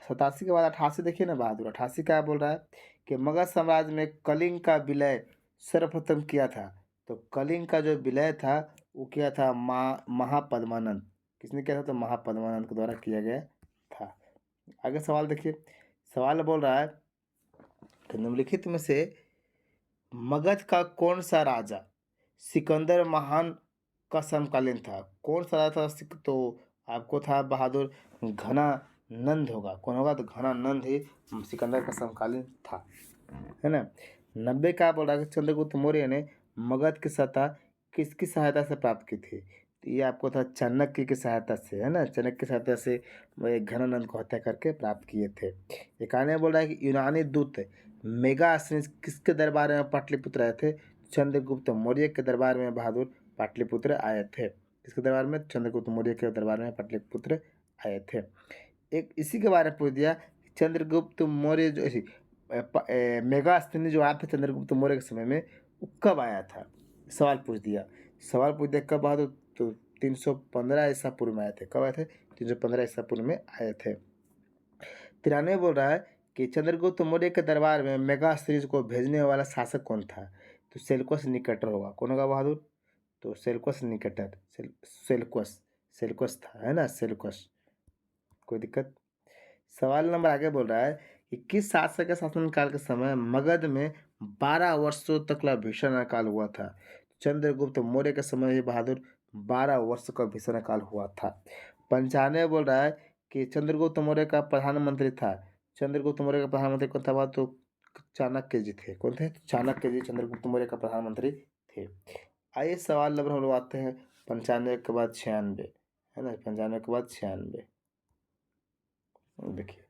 87 के बाद 88 देखिए ना बहादुर। 88 क्या बोल रहा है कि मगध साम्राज्य में कलिंग का विलय सर्वप्रथम किया था। तो कलिंग का जो विलय था वो किया था महापद्मानंद। किसने किया था, तो महापद्मानंद के द्वारा किया गया था। आगे सवाल देखिए। सवाल बोल रहा है कि निम्नलिखित में से मगध का कौन सा राजा सिकंदर महान का समकालीन था। कौन सा राजा था, तो आपको था बहादुर घना नंद होगा। कौन होगा, तो घना नंद ही सिकंदर का समकालीन था, है ना। 90 क्या बोल रहा है कि चंद्रगुप्त मौर्य ने मगध की सत्ता किसकी सहायता से प्राप्त की थी। तो ये आपको था चाणक्य की सहायता से, है ना, चाणक्य की सहायता से वो घनानंद को हत्या करके प्राप्त किए थे। 91 बोल रहा है कि यूनानी दूत मेगास्थनीज किसके दरबार में पाटलिपुत्र आए थे। चंद्रगुप्त मौर्य के दरबार में बहादुर पाटलिपुत्र आए थे। किसके दरबार में, चंद्रगुप्त मौर्य के दरबार में पाटलिपुत्र आए थे। एक इसी के बारे में पूछ दिया, चंद्रगुप्त मौर्य जो मेगास्थनी जो आया था चंद्रगुप्त मौर्य के समय में, वो कब आया था, सवाल पूछ दिया। सवाल पूछ दिया कब बहादुर, तो 315 ईसा पूर्व में आए थे। कब आए थे, 315 ईसा पूर्व में आए थे। 93 बोल रहा है कि चंद्रगुप्त मौर्य के दरबार में मेगास्थनीज को भेजने वाला शासक कौन था। तो सेल्युकस निकेटर होगा। कौन होगा बहादुर, तो सेल्युकस निकेटर, सेल्युकस, सेल्युकस था, है ना, सेल्युकस। कोई दिक्कत। सवाल नंबर आगे बोल रहा है कि किस शासक के शासनकाल के समय मगध में 12 वर्षों तक का भीषण अकाल हुआ था। चंद्रगुप्त मौर्य के समय ही बहादुर 12 वर्ष का भीषण अकाल हुआ था। 95 बोल रहा है कि चंद्रगुप्त मौर्य का प्रधानमंत्री था। चंद्रगुप्त मौर्य का प्रधानमंत्री कौन था बहादुर, तो चाणक्य जी थे। कौन थे, चाणक्य जी चंद्रगुप्त मौर्य का प्रधानमंत्री थे। आइए सवाल नंबर हम लोग आते हैं 95 के बाद 96, है ना, 95 के बाद 96। देखिए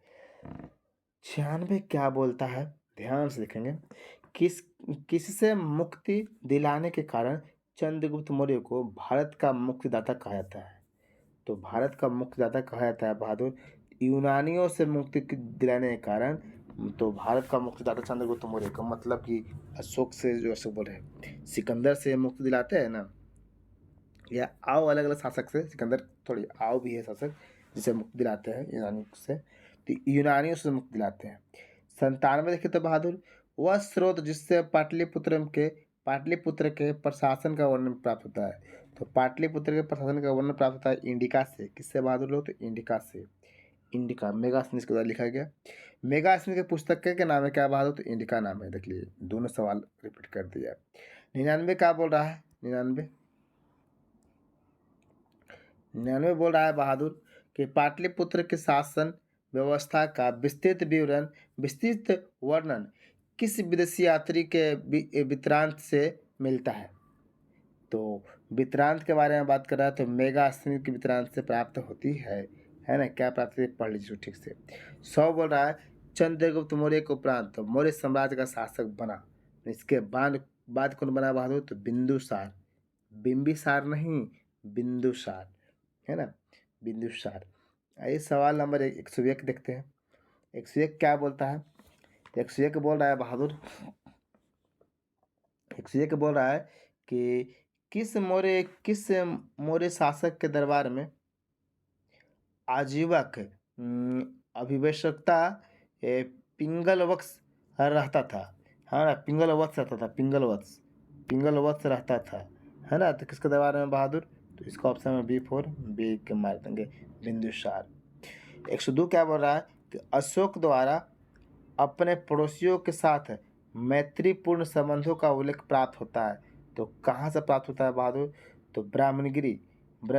96 क्या बोलता है, ध्यान से देखेंगे। किस किससे मुक्ति दिलाने के कारण चंद्रगुप्त मौर्य को भारत का मुक्तिदाता कहा जाता है। तो भारत का मुक्तिदाता कहा जाता है बहादुर यूनानियों से मुक्ति दिलाने के कारण। तो भारत का मुक्तिदाता चंद्रगुप्त मौर्य का मतलब कि अशोक से, जो अशोक बोल रहे हैं सिकंदर से मुक्ति दिलाते हैं ना, या आओ अलग अलग शासक से, सिकंदर थोड़ी आओ भी है शासक जिसे मुक्ति दिलाते हैं यूनानी से। तो यूनानियों से मुक्ति दिलाते हैं। 97 देखिए तो बहादुर, वह स्रोत जिससे पाटलिपुत्र के प्रशासन का वर्णन प्राप्त होता है। तो पाटलिपुत्र के प्रशासन का वर्णन प्राप्त होता है इंडिका से। किससे बहादुर लोग? तो इंडिका से। इंडिका मेगास्थनीज के द्वारा लिखा गया। मेगास्थनीज के पुस्तक के नाम है क्या बहादुर? तो इंडिका नाम है। देख लीजिए दोनों सवाल रिपीट कर दिया। 99 क्या बोल रहा है? 99 बोल रहा है बहादुर कि पाटलिपुत्र के शासन व्यवस्था का विस्तृत वर्णन किस विदेशी यात्री के वृत्तांत से मिलता है? तो वृत्तांत के बारे में बात कर रहा है तो मेगास्थनीज के वृत्तांत से प्राप्त होती है ना? क्या प्राप्त होती है? पढ़ लीजिए ठीक से। 100 बोल रहा है चंद्रगुप्त मौर्य के उपरांत तो मौर्य साम्राज्य का शासक बना। इसके बाद कौन बना बहादुर? तो बिंदुसार। बिंबिसार नहीं, बिंदुसार, है ना? बिंदुसार। आइए सवाल नंबर 101 देखते हैं। 101 क्या बोलता है? 101 बोल रहा है बहादुर, 101 बोल रहा है कि किस मौर्य शासक के दरबार में आजीवक अभिवेशकता पिंगलवत्स रहता था, है ना? पिंगलवत्स रहता था, पिंगलवत्स रहता था, है ना? तो किसके दरबार में बहादुर? तो इसका ऑप्शन में B4, बी के मार देंगे, बिंदुसार। 102 क्या बोल रहा है कि अशोक द्वारा अपने पड़ोसियों के साथ मैत्रीपूर्ण संबंधों का उल्लेख प्राप्त होता है। तो कहाँ से प्राप्त होता है बहादुर? तो ब्रह्मगिरी बोल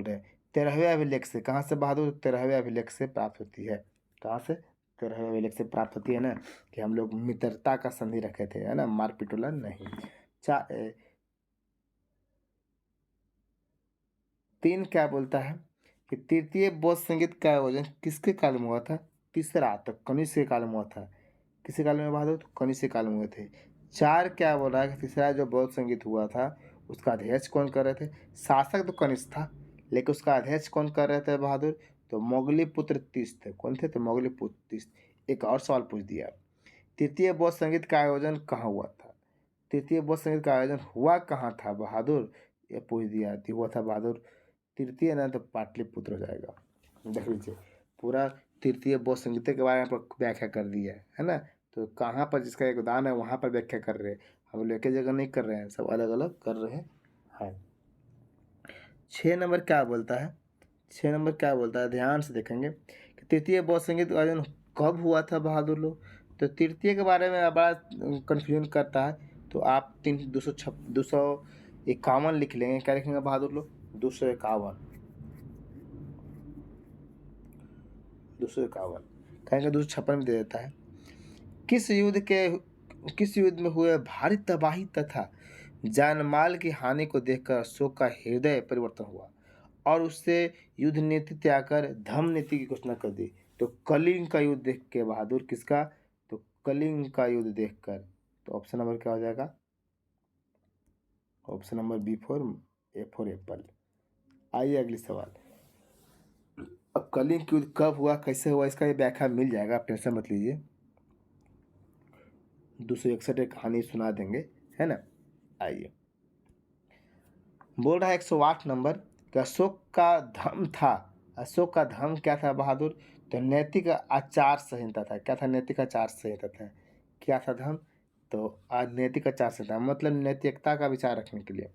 रहे हैं, 13वें अभिलेख से। कहाँ से बहादुर? 13वें अभिलेख से प्राप्त होती है। कहाँ से? 13वें अभिलेख से प्राप्त होती है ना, कि हम लोग मित्रता का संधि रखे थे, है ना? मारपीट वाला नहीं। 3 क्या बोलता है कि तृतीय बौद्ध संगीत का आयोजन किसके काल में हुआ था? तीसरा तो कनिष्क के काल में हुआ था। किसके काल में बहादुर? तो कनिष्क के काल में हुए थे। 4 क्या बोल रहा है कि तीसरा जो बौद्ध संगीत हुआ था उसका अध्यक्ष कौन कर रहे थे? शासक तो कनिष्क था, लेकिन उसका अध्यक्ष कौन कर रहे थे बहादुर? तो मोगलीपुत्र तीस थे। कौन थे? तो मोगलीपुत्र तीस। एक और सवाल पूछ दिया, तृतीय बौद्ध संगीत का आयोजन कहाँ हुआ था? तृतीय बौद्ध संगीत का आयोजन हुआ कहाँ था बहादुर? ये पूछ दिया। हुआ था बहादुर तृतीय ना, तो पाटलिपुत्र हो जाएगा। देख लीजिए पूरा तृतीय बौद्ध संगीत के बारे में व्याख्या कर दिया है ना? तो कहाँ पर जिसका योगदान है वहाँ पर व्याख्या कर रहे हैं, हम लोग एक ही जगह नहीं कर रहे हैं, सब अलग अलग कर रहे हैं। 6 नंबर क्या बोलता है? 6 नंबर क्या बोलता है? ध्यान से देखेंगे कि तृतीय बौद्ध संगीत का आयोजन कब हुआ था बहादुर लोग? तो तृतीय के बारे में बड़ा कन्फ्यूजन करता है, तो आप 251 लिख लेंगे। क्या लिखेंगे बहादुर लोग? 251, 251 कहेंगे, 256 में दे देता है। किस युद्ध में हुए भारी तबाही तथा जानमाल की हानि को देखकर अशोक का हृदय परिवर्तन हुआ और उससे युद्ध नीति त्याग कर धम्म नीति की घोषणा कर दी? तो कलिंग का युद्ध देख के बहादुर। किसका? तो कलिंग का युद्ध देखकर। तो ऑप्शन नंबर क्या हो जाएगा? Option number B4, A4 Apple. आइए अगली सवाल। अब कलिंग युद्ध कब हुआ, कैसे हुआ, इसका ये व्याख्या मिल जाएगा, आप टेंशन मत लीजिए। 261 एक कहानी सुना देंगे, है ना? आइए बोल रहा है 108 नंबर कि अशोक का धर्म था। अशोक का धर्म क्या था बहादुर? तो नैतिक आचार संहिता था। क्या था? नैतिक आचार संहिता था। क्या था धर्म? तो नैतिक आचार संहिता मतलब नैतिकता का विचार रखने के लिए।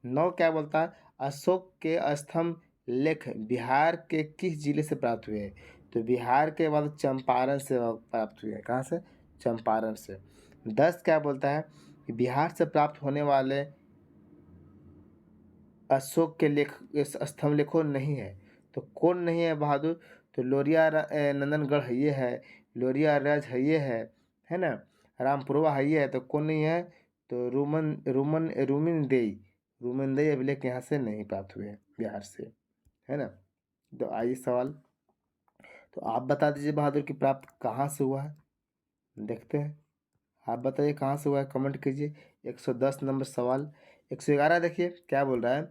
9 क्या बोलता है? अशोक के स्तंभ लेख बिहार के किस जिले से प्राप्त हुए? तो बिहार के बाद चंपारण से प्राप्त हुए। कहाँ से? चंपारण से। 10 क्या बोलता है कि बिहार से प्राप्त होने वाले अशोक के स्तंभ लेखों नहीं है। तो कौन नहीं है बहादुर? तो लोरिया नंदनगढ़ है ये है, लोरिया रज है ये है ना? रामपुरवा है ये है। तो कौन नहीं है? तो रूमिनदेई अभिलेख यहाँ से नहीं प्राप्त हुए, बिहार से, है ना? तो आइए सवाल, तो आप बता दीजिए बहादुर की प्राप्त कहाँ से हुआ है? देखते हैं, आप बताइए कहाँ से हुआ है, कमेंट कीजिए। 110 नंबर सवाल। 111 देखिए क्या बोल रहा है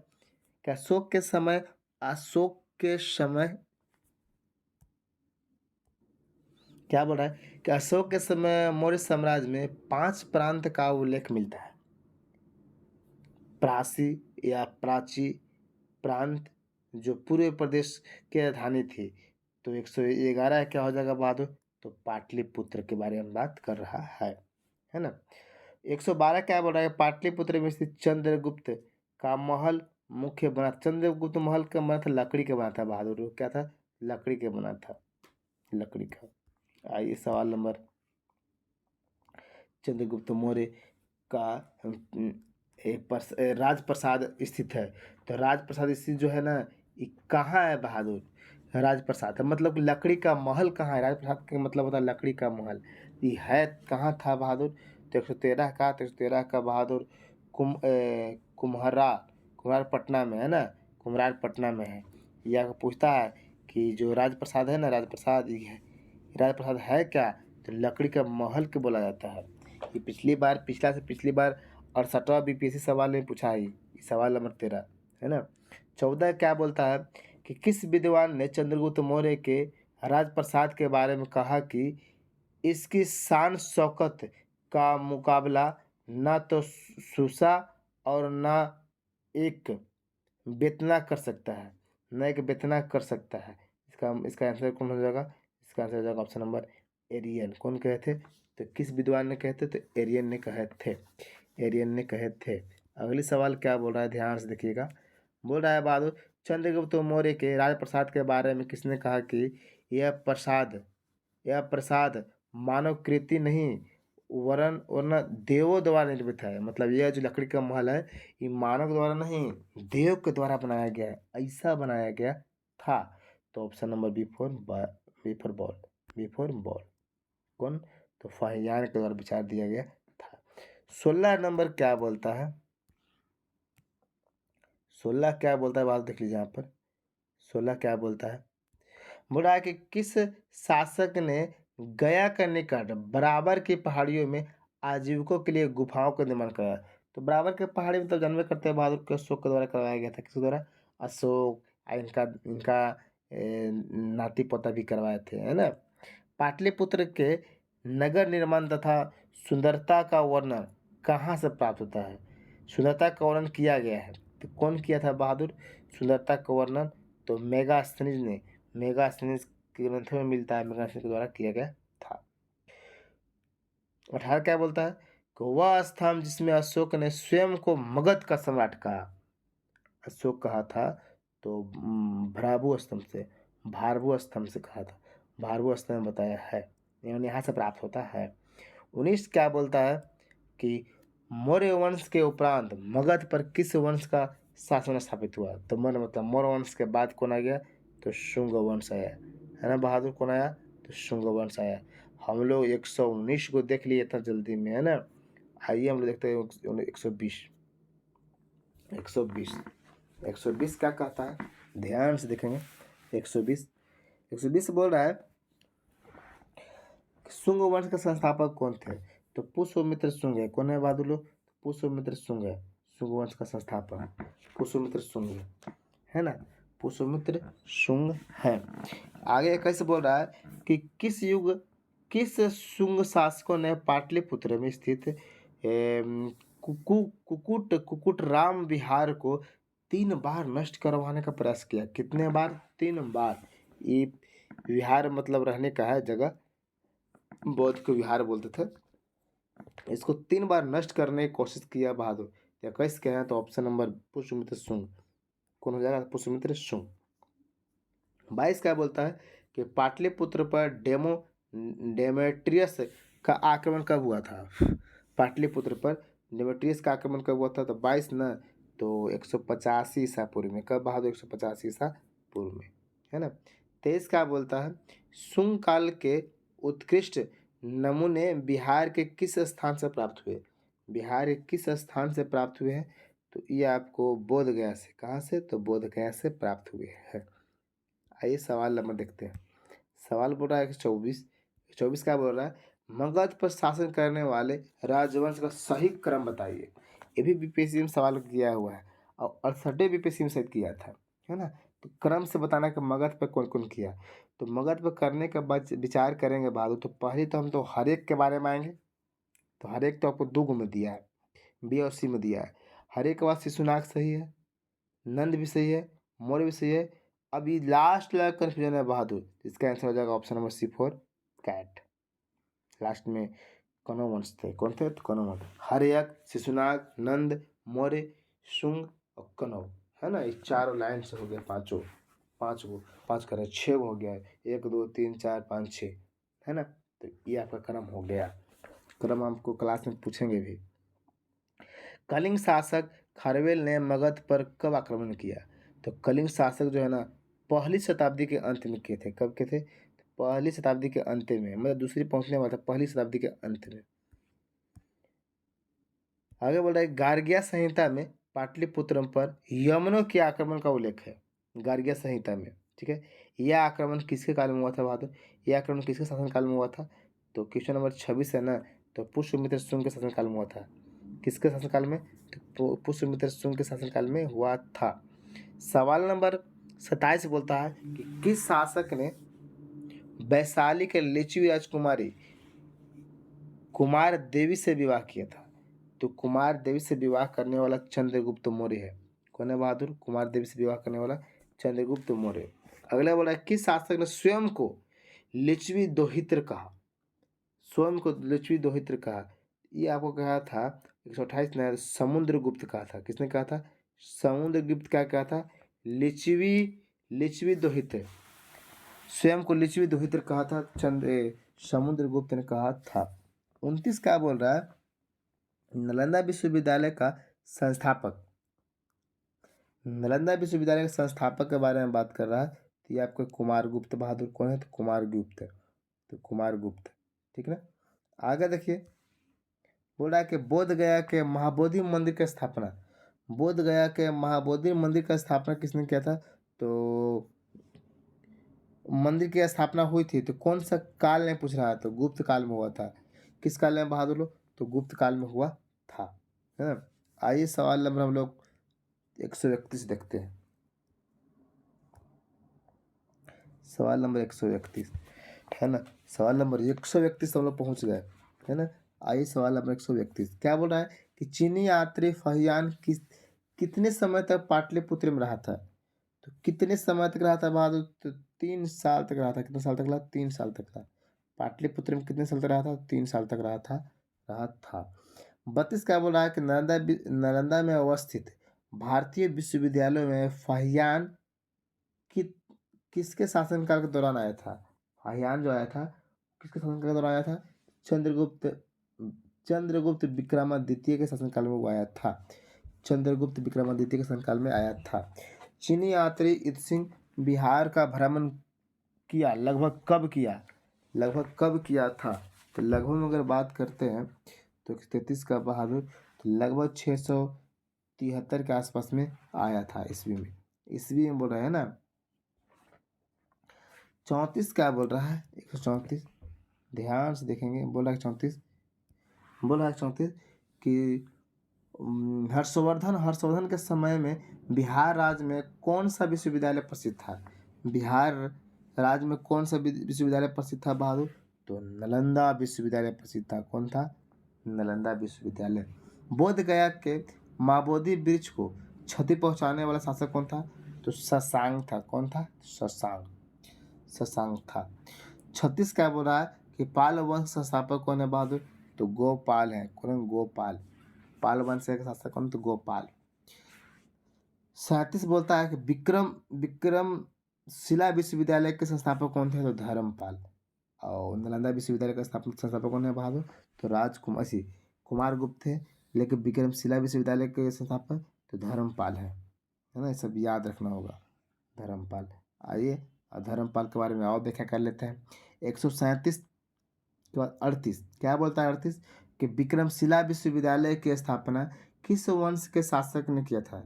कि अशोक के समय क्या बोल रहा है कि अशोक के समय मौर्य साम्राज्य में 5 प्रांत का उल्लेख मिलता है। प्राची या प्राची प्रांत, जो पूरे प्रदेश की राजधानी थी। तो 111 क्या हो जाएगा बहादुर? तो पाटलिपुत्र के बारे में बात कर रहा है ना। 112 क्या बोल रहा है? पाटलिपुत्र में स्थित चंद्रगुप्त का महल मुख्य बना। चंद्रगुप्त महल का बना था, लकड़ी का बना था बहादुर। क्या था? लकड़ी के बना था, लकड़ी का। आइए सवाल नंबर, चंद्रगुप्त मौर्य का राजप्रसाद स्थित है। तो राजप्रसाद स्थित जो है ना, ये कहाँ है बहादुर? राजप्रसाद है मतलब लकड़ी का महल कहाँ है? राजप्रसाद का मतलब होता है लकड़ी का महल। ये है कहाँ था बहादुर? तो 113 का बहादुर कुम्हरार पटना में है ना, कुम्हरार पटना में है। यह पूछता है कि जो राजप्रसाद है ना, राजप्रसाद ये है, राजप्रसाद है क्या? तो लकड़ी का महल के बोला जाता है। ये पिछली बार 68वां बीपीएससी सवाल में पूछा है। ये सवाल नंबर 13 है ना। 14 क्या बोलता है कि किस विद्वान ने चंद्रगुप्त मौर्य के राजप्रसाद के बारे में कहा कि इसकी शान शौकत का मुकाबला न तो सुसा और न एक बेतना कर सकता है, न एक बेतना कर सकता है। इसका इसका आंसर कौन हो जाएगा? इसका आंसर हो जाएगा ऑप्शन नंबर एरियन। कौन कहे थे? तो किस विद्वान ने कहे थे? तो एरियन ने कहे थे, एरियन ने कहे थे। अगली सवाल क्या बोल रहा है, ध्यान से देखिएगा। बोल रहा है बहादुर, चंद्रगुप्त मौर्य के राजप्रसाद के बारे में किसने कहा कि यह प्रसाद मानव कृति नहीं वरन देवों द्वारा निर्मित है। मतलब यह जो लकड़ी का महल है, ये मानव द्वारा नहीं, देव के द्वारा बनाया गया है, ऐसा बनाया गया था। तो option number B for ball. कौन? तो फाहियान के द्वारा विचार दिया गया था। 16 नंबर क्या बोलता है? 16 क्या बोलता है बात देख लीजिए यहाँ पर। 16 क्या बोलता है? बोल रहा है कि किस शासक ने गया के निकट बराबर की पहाड़ियों में आजीविकों के लिए गुफाओं का निर्माण कराया? तो बराबर के पहाड़ी में तो जानवे करते हैं बहादुर के अशोक के द्वारा करवाया गया था। किसके द्वारा? अशोक। इनका इनका नाती पोता भी करवाए थे, है ना। पाटलिपुत्र के नगर निर्माण तथा सुंदरता का वर्णन कहाँ से प्राप्त होता है? सुंदरता का वर्णन किया गया है, तो कौन किया था बहादुर सुंदरता का वर्णन? तो मेगास्थनीज ने, मेगास्थनीज के ग्रंथों में मिलता है, मेगास्थनीज के द्वारा किया गया था। 18 क्या बोलता है कि वह स्थान जिसमें अशोक ने स्वयं को मगध का सम्राट कहा। अशोक कहा था तो भ्राभु स्तंभ से, भारभु स्तंभ से कहा था, भारभु स्तंभ बताया है, यानी यहाँ से प्राप्त होता है। 19 क्या बोलता है कि मौर्य वंश के उपरांत मगध पर किस वंश का शासन स्थापित हुआ? तो मन मतलब मौर्य वंश के बाद कौन आ गया? तो शुंग वंश आया, है ना बहादुर। कौन आया? तो शुंग वंश आया। हम लोग 119 को देख लिए इतना जल्दी में, है ना। आइए हम लोग देखते हैं 120 120 120 क्या कहता है, ध्यान से देखेंगे। 120 बोल रहा है शुंग वंश के संस्थापक कौन थे? तो पुष्यमित्र शुंग है। कौन है बहादुर लोग? पुष्यमित्र शुंग है, शुंग वंश का संस्थापक पुष्यमित्र शुंग है ना, पुष्यमित्र शुंग है। आगे कैसे बोल रहा है कि किस शुंग शासकों ने पाटलिपुत्र में स्थित कुकुट राम विहार को 3 बार नष्ट करवाने का प्रयास किया? कितने बार? 3 बार। ये विहार मतलब रहने का है जगह, बौद्ध को विहार बोलते थे। इसको 3 बार नष्ट करने की कोशिश किया बहादुर। या कैसे कहे हैं? तो ऑप्शन नंबर पुष्यमित्र शुंग। कौन हो जाएगा? पुष्यमित्र शुंग। 22 क्या बोलता है कि पाटलिपुत्र पर डेमेट्रियस का आक्रमण कब हुआ था? पाटलिपुत्र पर डेमेट्रियस का आक्रमण कब हुआ था? तो 22 न, तो 185 ईसा पूर्व में। कब बहादुर? 185 ईसा पूर्व में, है ना। 23 क्या बोलता है? शुंग काल के उत्कृष्ट नमूने बिहार के किस स्थान से प्राप्त हुए? बिहार के किस स्थान से प्राप्त हुए हैं? तो ये आपको बोध गया से, कहाँ से? तो बोध गया से प्राप्त हुए हैं। आइए सवाल नंबर देखते हैं। सवाल बोल रहा है 24 क्या बोल रहा है? मगध पर शासन करने वाले राजवंश का सही क्रम बताइए। ये भी बीपीएससी में सवाल किया हुआ है और 68 बीपीएससी में शायद किया था, है ना। तो क्रम से बताना कि मगध पर कौन कौन किया। तो मगध पर करने के बाद विचार करेंगे बहादुर, तो पहले तो हम तो हर एक के बारे में आएंगे। तो हर एक तो आपको 2 में दिया है, बी और सी में दिया है। हर एक के बाद शिशुनाग सही है, नंद भी सही है, मौर्य भी सही है। अब ये लास्ट वाला कन्फ्यूजन है बहादुर, इसका आंसर हो जाएगा option number C4 cat. Last में कौनों वंश थे, कौन थे? तो कौनों वंश, हर्यक, शिशुनाग, नंद, मौर्य, शुंग और कनौ, है ना। ये चारों लाइन से हो गया, पाँचों, पाँच गो, पाँच करे 6 हो गया है, 1 2 3 4 5 6, है ना। तो ये आपका क्रम हो गया। क्रम आपको क्लास में पूछेंगे भी। कलिंग शासक खारवेल ने मगध पर कब आक्रमण किया? तो कलिंग शासक जो है ना, पहली शताब्दी के अंत में किए थे। कब के थे? पहली शताब्दी के अंत में, मतलब दूसरी पहुंचने वाला था, पहली शताब्दी के अंत में। आगे बोल रहा है, गार्ग्या संहिता में पाटलिपुत्रम पर यमनों के आक्रमण का उल्लेख है। गार्ग्या संहिता में, ठीक है। यह आक्रमण किसके काल में हुआ था बहादुर? यह आक्रमण किसके शासनकाल में हुआ था? तो क्वेश्चन नंबर 26 है ना, तो पुष्यमित्र शुंग के शासनकाल में हुआ था। किसके शासनकाल में? तो पुष्यमित्र शुंग के शासनकाल में हुआ था। सवाल नंबर 27 बोलता है कि किस शासक ने वैशाली के लिच्छवी राजकुमारी कुमार देवी से विवाह किया था? तो कुमार देवी से विवाह करने वाला चंद्रगुप्त मौर्य है। कौन है बहादुर? कुमार देवी से विवाह करने वाला चंद्रगुप्त मौर्य। अगला बोला, किस शासक ने स्वयं को लिच्छवी दोहित्र कहा? स्वयं को लिच्छवी दोहित्र कहा, ये आपको कहा था 128 ने समुद्रगुप्त कहा था। किसने कहा था? समुद्रगुप्त क्या कहा था? लिच्छवी, लिच्छवी दोहित्र, स्वयं को लिच्छवी दोहित्र कहा था समुद्रगुप्त ने कहा था। 29 क्या बोल रहा है? नालंदा विश्वविद्यालय का संस्थापक, नालंदा विश्वविद्यालय के संस्थापक के बारे में बात कर रहा है, तो ये आपको कुमार गुप्त बहादुर। कौन है? तो कुमार गुप्त, तो कुमार गुप्त, ठीक है ना। आगे देखिए, बोल रहा है कि बोध गया के महाबोधि मंदिर की स्थापना, बोध गया के महाबोधि मंदिर का स्थापना किसने किया था? तो मंदिर की स्थापना हुई थी, तो कौन सा काल में पूछ रहा है? तो गुप्त काल में हुआ था। किस काल में बहादुर लोग? तो गुप्त काल में हुआ था, है ना। आइए सवाल नंबर हम लोग 131 देखते हैं। सवाल नंबर 131, है ना। सवाल नंबर 131 हम लोग पहुंच गए, है ना। आइए सवाल नंबर 131 क्या बोल रहा है कि चीनी यात्री फहियान कितने समय तक पाटलिपुत्र में रहा था? तो कितने समय तक रहा था बहादुर? तो 3 साल तक रहा था। कितने साल तक रहा? 3 साल तक रहा। पाटलिपुत्र में कितने साल तक रहा था? 3 साल तक रहा था। 32 क्या बोल रहा है कि नालंदा में अवस्थित भारतीय विश्वविद्यालयों में फहियान कि किसके शासनकाल के दौरान आया था? फाहियान जो आया था, किसके शासनकाल के दौरान आया था? चंद्रगुप्त, चंद्रगुप्त विक्रमादित्य के शासनकाल में वो आया था। चंद्रगुप्त विक्रमादित्य के शासनकाल में आया था। चीनी यात्री इत सिंह बिहार का भ्रमण किया, लगभग कब किया? लगभग कब किया था? तो लगभग अगर बात करते हैं तो 33 का बहादुर, तो लगभग 673 के आसपास में आया था, ईस्वी में। ईस्वी में बोल रहे हैं ना। 34 क्या बोल रहा है? 134, ध्यान से देखेंगे। बोला है 34, बोला है 34 कि हर्षवर्धन के समय में बिहार राज्य में कौन सा विश्वविद्यालय प्रसिद्ध था? बिहार राज्य में कौन सा विश्वविद्यालय प्रसिद्ध था बहादुर? तो नालंदा विश्वविद्यालय प्रसिद्ध था। कौन था? नालंदा विश्वविद्यालय। बोध गया के महाबोधि वृक्ष को क्षति पहुंचाने वाला शासक कौन था? तो शशांक था। कौन था? शशांक था। 36 क्या बोल रहा है कि पाल वंश संस्थापक कौन है बहादुर? तो गोपाल है। कौन है? गोपाल। पाल वंश के शासक कौन? तो गोपाल। 37 बोलता है कि विक्रमशिला विश्वविद्यालय के संस्थापक कौन थे? तो धर्मपाल। और नालंदा विश्वविद्यालय का संस्थापक कौन है बहादुर? तो कुमार गुप्त थे। लेकिन विक्रमशिला विश्वविद्यालय के संस्थापक तो धर्मपाल है ना। ये सब याद रखना होगा, धर्मपाल। आइए धर्मपाल के बारे में और व्याख्या कर लेते हैं। 137 के बाद 38 क्या बोलता है? 38 कि विक्रमशिला विश्वविद्यालय की स्थापना किस वंश के शासक ने किया था?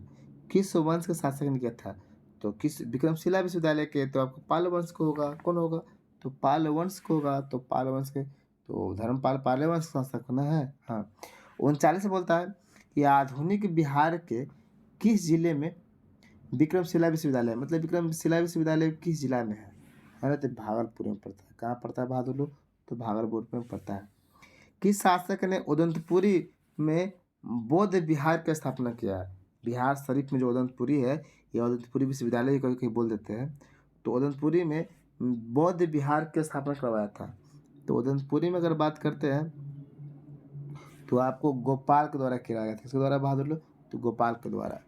किस वंश के शासक ने किया था? तो किस विक्रमशिला विश्वविद्यालय के, तो आपको पाल वंश को होगा। कौन होगा? तो पाल वंश को होगा। तो पाल वंश के तो धर्मपाल पाल वंश का शासक ना है। हाँ। 39 बोलता है कि आधुनिक बिहार के किस जिले में विक्रमशिला विश्वविद्यालय, मतलब विक्रमशिला विश्वविद्यालय किस जिला में है ना? तो भागलपुर में पड़ता है। कहाँ पड़ता है बहादुर लोग? तो भागलपुर में पड़ता है। किस शासक ने उदंतपुरी में बौद्ध विहार की स्थापना किया है? बिहार शरीफ में जो उदंतपुरी है, या उदयपुरी विश्वविद्यालय कभी कहीं बोल देते हैं। तो उदयपुरी में बौद्ध विहार की स्थापना करवाया था। तो उदयपुरी में अगर बात करते हैं तो आपको गोपाल के द्वारा किया गया था। किसके द्वारा बहादुर लोग? तो गोपाल के द्वारा।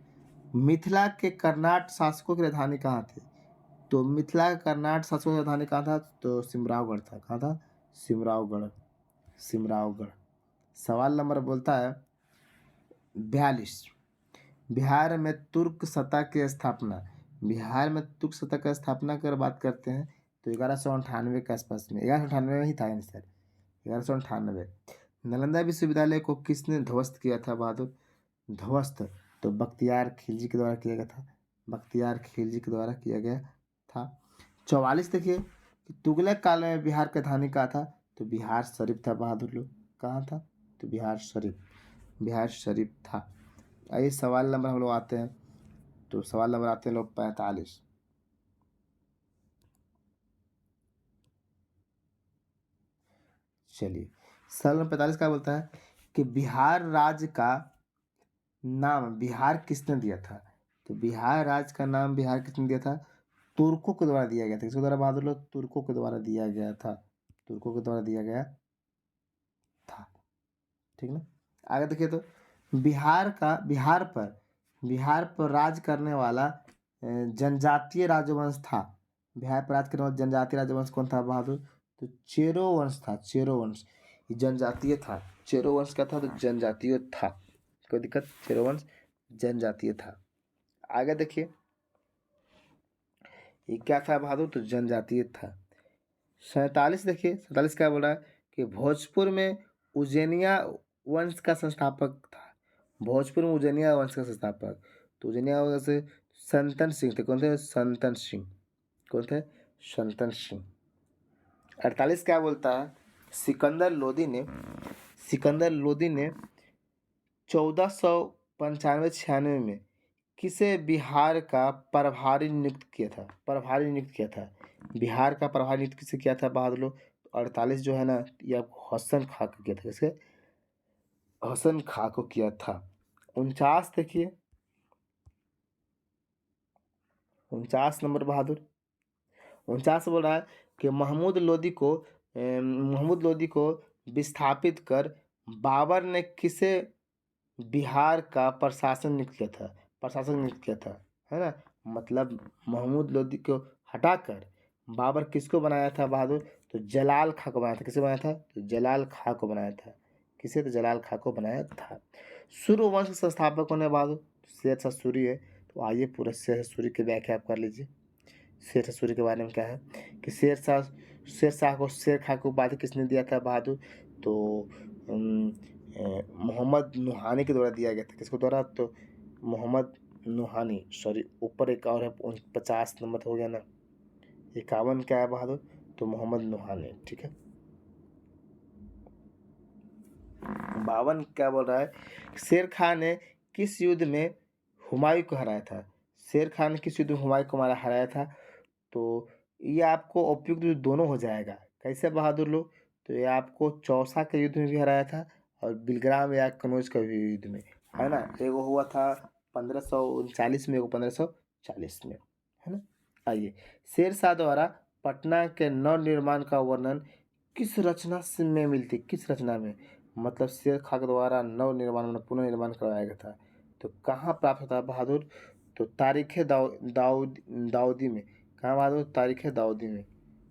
मिथिला के कर्नाट शासकों की राजधानी कहाँ थी? तो मिथिला के कर्नाट शासकों की राजधानी कहाँ था? तो सिमरावगढ़ था। कहाँ था? सिमरावगढ़। सिमरावगढ़। सवाल नंबर बोलता है 42। बिहार में तुर्क सत्ता की स्थापना। बिहार में तुर्क सत्ता की स्थापना की अगर बात करते हैं तो 1198 के आसपास में, 1198 में ही था आंसर, 1198। नालंदा विश्वविद्यालय को किसने ध्वस्त किया था बहादुर? ध्वस्त तो बख्तियार खिलजी के द्वारा किया गया था। बख्तियार खिलजी के द्वारा किया गया था। 44 देखिए कि तुगलक काल में बिहार का राजधानी कहाँ था? तो बिहार शरीफ था बहादुर लोग। कहाँ था? तो बिहार शरीफ। बिहार शरीफ था। आइए सवाल नंबर हम लोग आते हैं। तो सवाल नंबर आते हैं लोग 45। चलिए सवाल नंबर 45 क्या बोलता है कि बिहार राज्य का नाम बिहार किसने दिया था? तो बिहार राज्य का नाम बिहार किसने दिया था? तुर्कों के द्वारा दिया गया था। किसके द्वारा बहादुर लोग? तुर्कों के द्वारा दिया गया था। तुर्कों के द्वारा दिया गया था। ठीक ना। आगे देखिए तो बिहार पर राज करने वाला जनजातीय राजवंश था। बिहार पर राज करने वाला जनजातीय राजवंश कौन था बहादुर? तो चेरो वंश था। चेरो वंश ये जनजातीय था। चेरो वंश क्या था? तो जनजातीय था। कोई दिक्कत? चेरो वंश जनजातीय था। आगे देखिए ये क्या था बहादुर? तो जनजातीय था। 47 देखिए 47 क्या बोल रहा है कि भोजपुर में उज्जैनिया वंश का संस्थापक था। भोजपुर में उज्जैनिया वंश का संस्थापक। तो उज्जैनिया वंश से संतन सिंह थे। कौन थे? संतन सिंह। कौन थे? संतन सिंह। 48 क्या बोलता है सिकंदर लोदी ने 1495-96 में किसे बिहार का प्रभारी नियुक्त किया था? प्रभारी नियुक्त किया था। बिहार का प्रभारी नियुक्त किसे किया था बहादुर लोग? 48 जो है ना ये आपको हसन खां को किया था। किसके? हसन खां को किया था। 49 देखिए 49 नंबर बहादुर 49 बोल रहा है कि महमूद लोदी को विस्थापित कर बाबर ने किसे बिहार का प्रशासन नियुक्त किया था? प्रशासक नियुक्त किया था। है ना। मतलब महमूद लोदी को हटाकर बाबर किसको बनाया था बहादुर? तो जलाल खां को बनाया था। किसे बनाया था? तो जलाल खां को बनाया था। किसे? तो जलाल खां को बनाया था। सूर्यवंश के संस्थापक कौन है बहादुर? शेरशाह सूरी है। तो आइए पूरा शेरशाह सूरी की व्याख्या आप कर लीजिए। शेरशाह सूरी के बारे में क्या है कि शेरशाह को शेर खां को उपाधि किसने दिया था बहादुर? तो मोहम्मद नुहानी के द्वारा दिया गया था। किसके द्वारा? तो मोहम्मद नुहानी। सॉरी ऊपर एक और है 50 नंबर हो गया ना। 51 क्या है बहादुर? तो मोहम्मद नुहानी। ठीक है। 52 क्या बोल रहा है शेर खान ने किस युद्ध में हुमायूं को हराया था? शेर खान ने किस युद्ध में हुमायूं को हराया था? तो ये आपको उपयुक्त युद्ध दोनों हो जाएगा। कैसे बहादुर लोग? तो ये आपको चौसा के युद्ध में भी हराया था और बिलग्राम या कनौज के भी युद्ध में। है ना। एगो हुआ था 1539 में, एगो 1540 में। है ना। आइए शेरशाह द्वारा पटना के नवनिर्माण का वर्णन किस रचना से में मिलती? किस रचना में? मतलब शेर खां के द्वारा नवनिर्माण मतलब पुनर्निर्माण करवाया गया था। तो कहाँ प्राप्त होता है बहादुर? तो तारीख दाऊदी में। कहाँ बहादुर? तारीख दाऊदी में।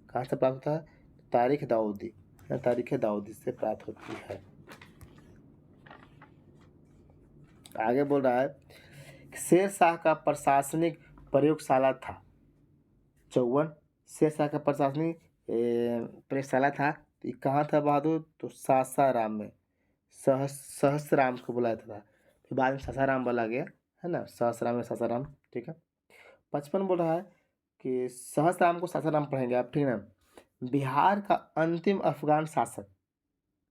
कहाँ से प्राप्त होता है? तारीख दाऊदी। तारीख दाऊदी से प्राप्त होती है। आगे बोल रहा है शेर शाह का प्रशासनिक प्रयोगशाला था। 54 शेर शाह का प्रशासनिक प्रयोगशाला था। तो ये कहाँ था बहादुर? तो सासाराम में। सहस्राम को बुलाया था। फिर बाद में सासाराम बोला गया। है ना। सहस्राम में सासाराम। ठीक है। 55 बोल रहा है कि सहस्राम को सासाराम पढ़ेंगे आप। ठीक है ना। बिहार का अंतिम अफगान शासक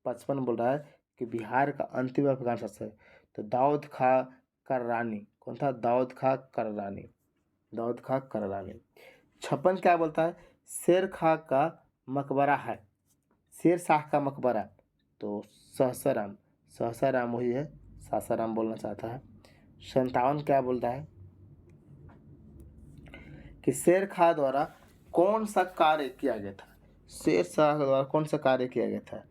55 बोल रहा है कि बिहार का अंतिम अफगान शासक तो दाऊद खां कररानी। कौन था? दाऊद खां कररानी। दाऊद खां कररानी। 56 क्या बोलता है शेर खां का मकबरा है। शेर शाह का मकबरा तो सहसाराम। सहसाराम वही है। सासाराम बोलना चाहता है। 57 क्या बोलता है कि शेर खां द्वारा कौन सा कार्य किया गया था। शेर शाह द्वारा कौन सा कार्य किया गया था।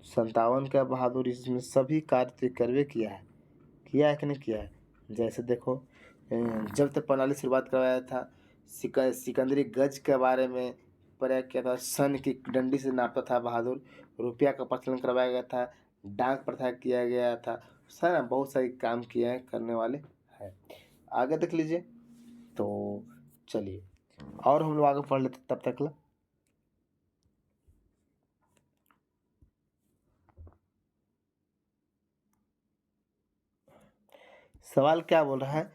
57 का बहादुर इसमें सभी कार्य तो करवे किया है कि नहीं किया है। जैसे देखो जब तक प्रणाली शुरुआत करवाया था, सिकंदरी गज के बारे में प्रयोग किया था, सन की डंडी से नापता था बहादुर, रुपया का प्रचलन करवाया गया था, डाक प्रथा किया गया था, सारा बहुत सारे काम किए हैं करने वाले हैं। आगे देख लीजिए। तो चलिए और हम लोग आगे पढ़ लेते तब तक ला। सवाल क्या बोल रहा है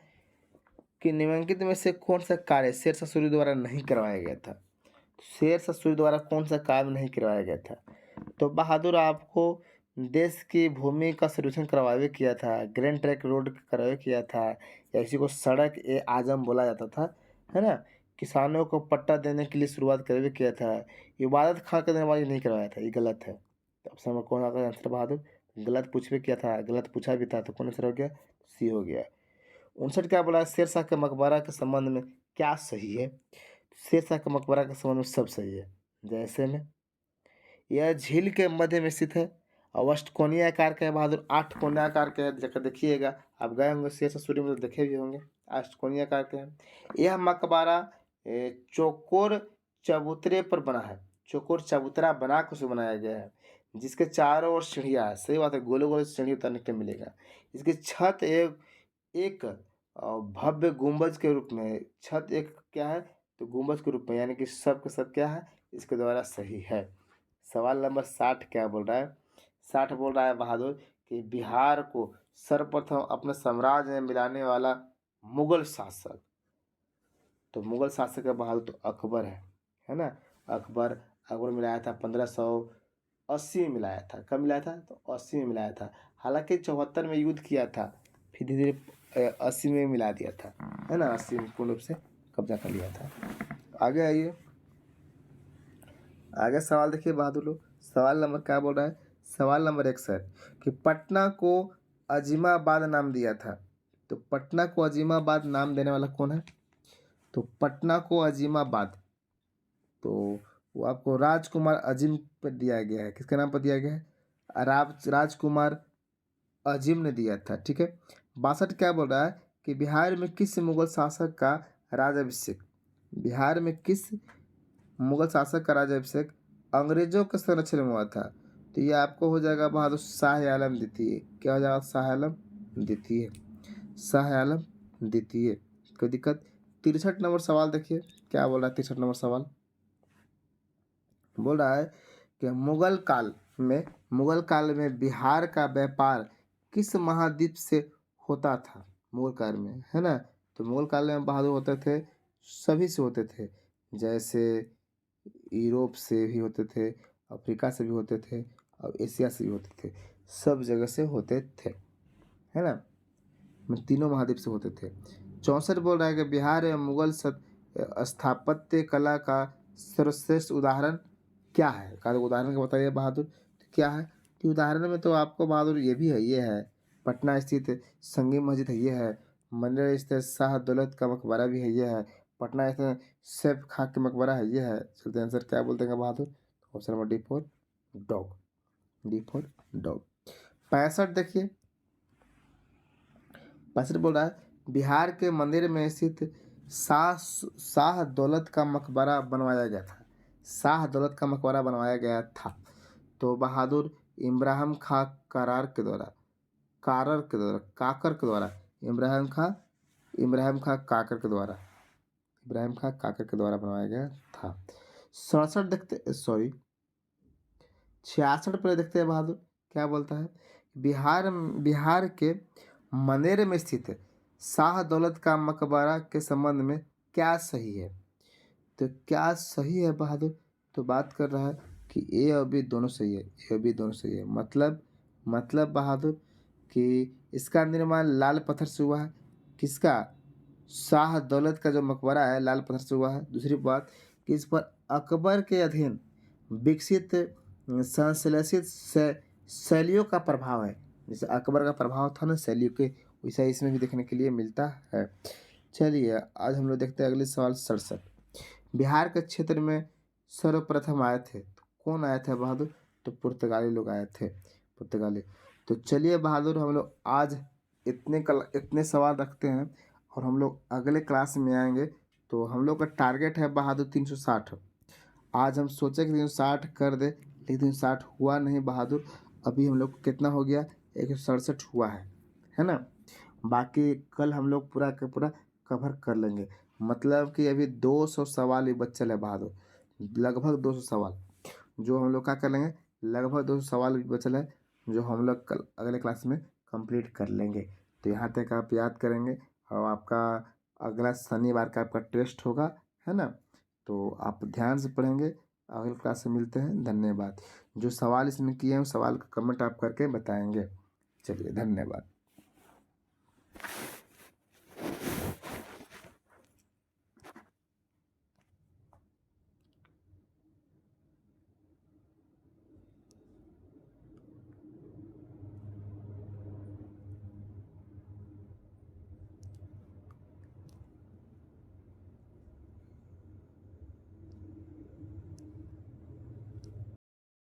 कि निम्नलिखित में से कौन सा कार्य शेरशाह सूरी द्वारा नहीं करवाया गया था। शेरशाह सूरी द्वारा कौन सा कार्य नहीं करवाया गया था। तो बहादुर आपको देश की भूमि का सर्वेक्षण करवावे किया था, ग्रैंड ट्रैंक रोड करवावे किया था, या इसी को सड़क ए आजम बोला जाता था, है ना। किसानों को पट्टा देने के लिए शुरुआत करवे किया था। इबादत खां का निर्माण नहीं करवाया था, ये गलत है। तो ऑप्शन में कौन आगा आंसर बहादुर। गलत पूछवे किया था, गलत पूछा भी था, तो कौन आंसर हो गया, सी हो गया। 59 क्या बोला, शेरशाह के मकबरा के संबंध में क्या सही है। शेरशाह के मकबरा के संबंध में सब सही है। जैसे में यह झील के मध्य में स्थित है और अष्टकोणीय आकार का है बहादुर, 8 कोणीय आकार का है। जगह देखिएगा, आप गए होंगे शेरशाह सूरी में तो देखे भी होंगे, अष्टकोणीय आकार का है। यह मकबरा चौकोर चबूतरे पर बना है, चौकोर चबूतरा बना कर उसे बनाया गया है, जिसके चारों ओर सीढ़ियाँ है। सही बात है, गोले गोले सीढ़ी उतरने के लिए मिलेगा। इसकी छत एक भव्य गुंबज के रूप में है। छत एक क्या है, तो गुंबज के रूप में, यानी कि सब के सब क्या है, इसके द्वारा सही है। सवाल नंबर 60 क्या बोल रहा है। 60 बोल रहा है बहादुर कि बिहार को सर्वप्रथम अपने साम्राज्य में मिलाने वाला मुगल शासक। तो मुगल शासक का बहादुर तो अकबर है ना। अकबर मिलाया था 1580 में मिलाया था। कब मिलाया था, तो 80 में मिलाया था। हालांकि 74 में युद्ध किया था, फिर धीरे धीरे 80 में मिला दिया था, है ना। 80 में पूर्ण रूप से कब्जा कर लिया था। आगे आइए, आगे सवाल देखिए बहादुर लोग। सवाल नंबर क्या बोल रहा है। सवाल नंबर 61 कि पटना को अजीमाबाद नाम दिया था। तो पटना को अजीमाबाद नाम देने वाला कौन है। तो पटना को अजीमाबाद, तो वो आपको राजकुमार अजीम पर दिया गया है। किसके नाम पर दिया गया है, राजकुमार अजीम ने दिया था, ठीक है। 62 क्या बोल रहा है कि बिहार में किस मुगल शासक का राज्याभिषेक, बिहार में किस मुगल शासक का राज्याभिषेक अंग्रेजों के संरक्षण में हुआ था। तो ये आपको हो जाएगा बहादुर शाह आलम द्वितीय। क्या हो जाएगा, शाह आलम द्वितीय, शाह आलम द्वितीय। कोई दिक्कत। 63 नंबर सवाल देखिए क्या बोल रहा है। 63 नंबर सवाल बोल रहा है कि मुगल काल में बिहार का व्यापार किस महाद्वीप से होता था। मुगल काल में, है ना। तो मुगल काल में बहादुर होते थे, सभी से होते थे। जैसे यूरोप से भी होते थे, अफ्रीका से भी होते थे, और एशिया से भी होते थे, सब जगह से होते थे, है ना। तीनों महाद्वीप से होते थे। 64 बोल रहा है कि बिहार में मुगल स्थापत्य कला का सर्वश्रेष्ठ उदाहरण क्या है। का उदाहरण का बताइए बहादुर। तो क्या है कि उदाहरण में तो आपको बहादुर ये भी है, ये है पटना स्थित संगम मस्जिद है, ये है मंदिर स्थित शाह दौलत का मकबरा भी है, ये है पटना स्थित सैफ खां का मकबरा है, ये है। चलते आंसर क्या बोल देंगे Bahadur. Option number dog, D for dog. 65 देखिए, 65 बोल रहा है बिहार के मंदिर में स्थित शाह दौलत का मकबरा बनवाया गया था। शाह दौलत का मकबरा बनवाया गया था। तो बहादुर इब्राहिम खां काकर के द्वारा बनवाया गया था। 67 देखते, सॉरी 66 पर देखते हैं बहादुर क्या बोलता है। बिहार के मंदेर में स्थित शाह दौलत का मकबरा के संबंध में क्या सही है। तो क्या सही है बहादुर, तो बात कर रहा है कि ए और बी दोनों सही है, ए और बी दोनों सही है। मतलब बहादुर कि इसका निर्माण लाल पत्थर से हुआ है। किसका, शाह दौलत का जो मकबरा है लाल पत्थर से हुआ है। दूसरी बात कि इस पर अकबर के अधीन विकसित संश्लेषित शैलियों का प्रभाव है। जैसे अकबर का प्रभाव था ना शैलियों के, वैसा इसमें भी देखने के लिए मिलता है। चलिए आज हम लोग देखते हैं अगले सवाल 67। बिहार के क्षेत्र में सर्वप्रथम आए थे, तो कौन आए थे बहादुर? तो पुर्तगाली लोग आए थे, पुर्तगाली। तो चलिए बहादुर, हम लोग आज इतने सवाल रखते हैं, और हम लोग अगले क्लास में आएंगे तो हम लोग का टारगेट है बहादुर 360। आज हम सोचे कि 360 कर दे, लेकिन 360 हुआ नहीं बहादुर। अभी हम लोग कितना हो गया, 167 हुआ है ना। बाकी कल हम लोग पूरा का पूरा कवर कर लेंगे। मतलब कि अभी 200 सवाल ही बचल है बहादुर, लगभग 200 सवाल, जो हम लोग क्या कर लेंगे, लगभग 200 सवाल भी बचल है, जो हम लोग कल अगले क्लास में कंप्लीट कर लेंगे। तो यहाँ तक आप याद करेंगे, और आपका अगला शनिवार का आपका टेस्ट होगा, है ना। तो आप ध्यान से पढ़ेंगे। अगले क्लास में मिलते हैं, धन्यवाद। जो सवाल इसमें किए हैं उस सवाल का कमेंट आप करके बताएंगे। चलिए, धन्यवाद।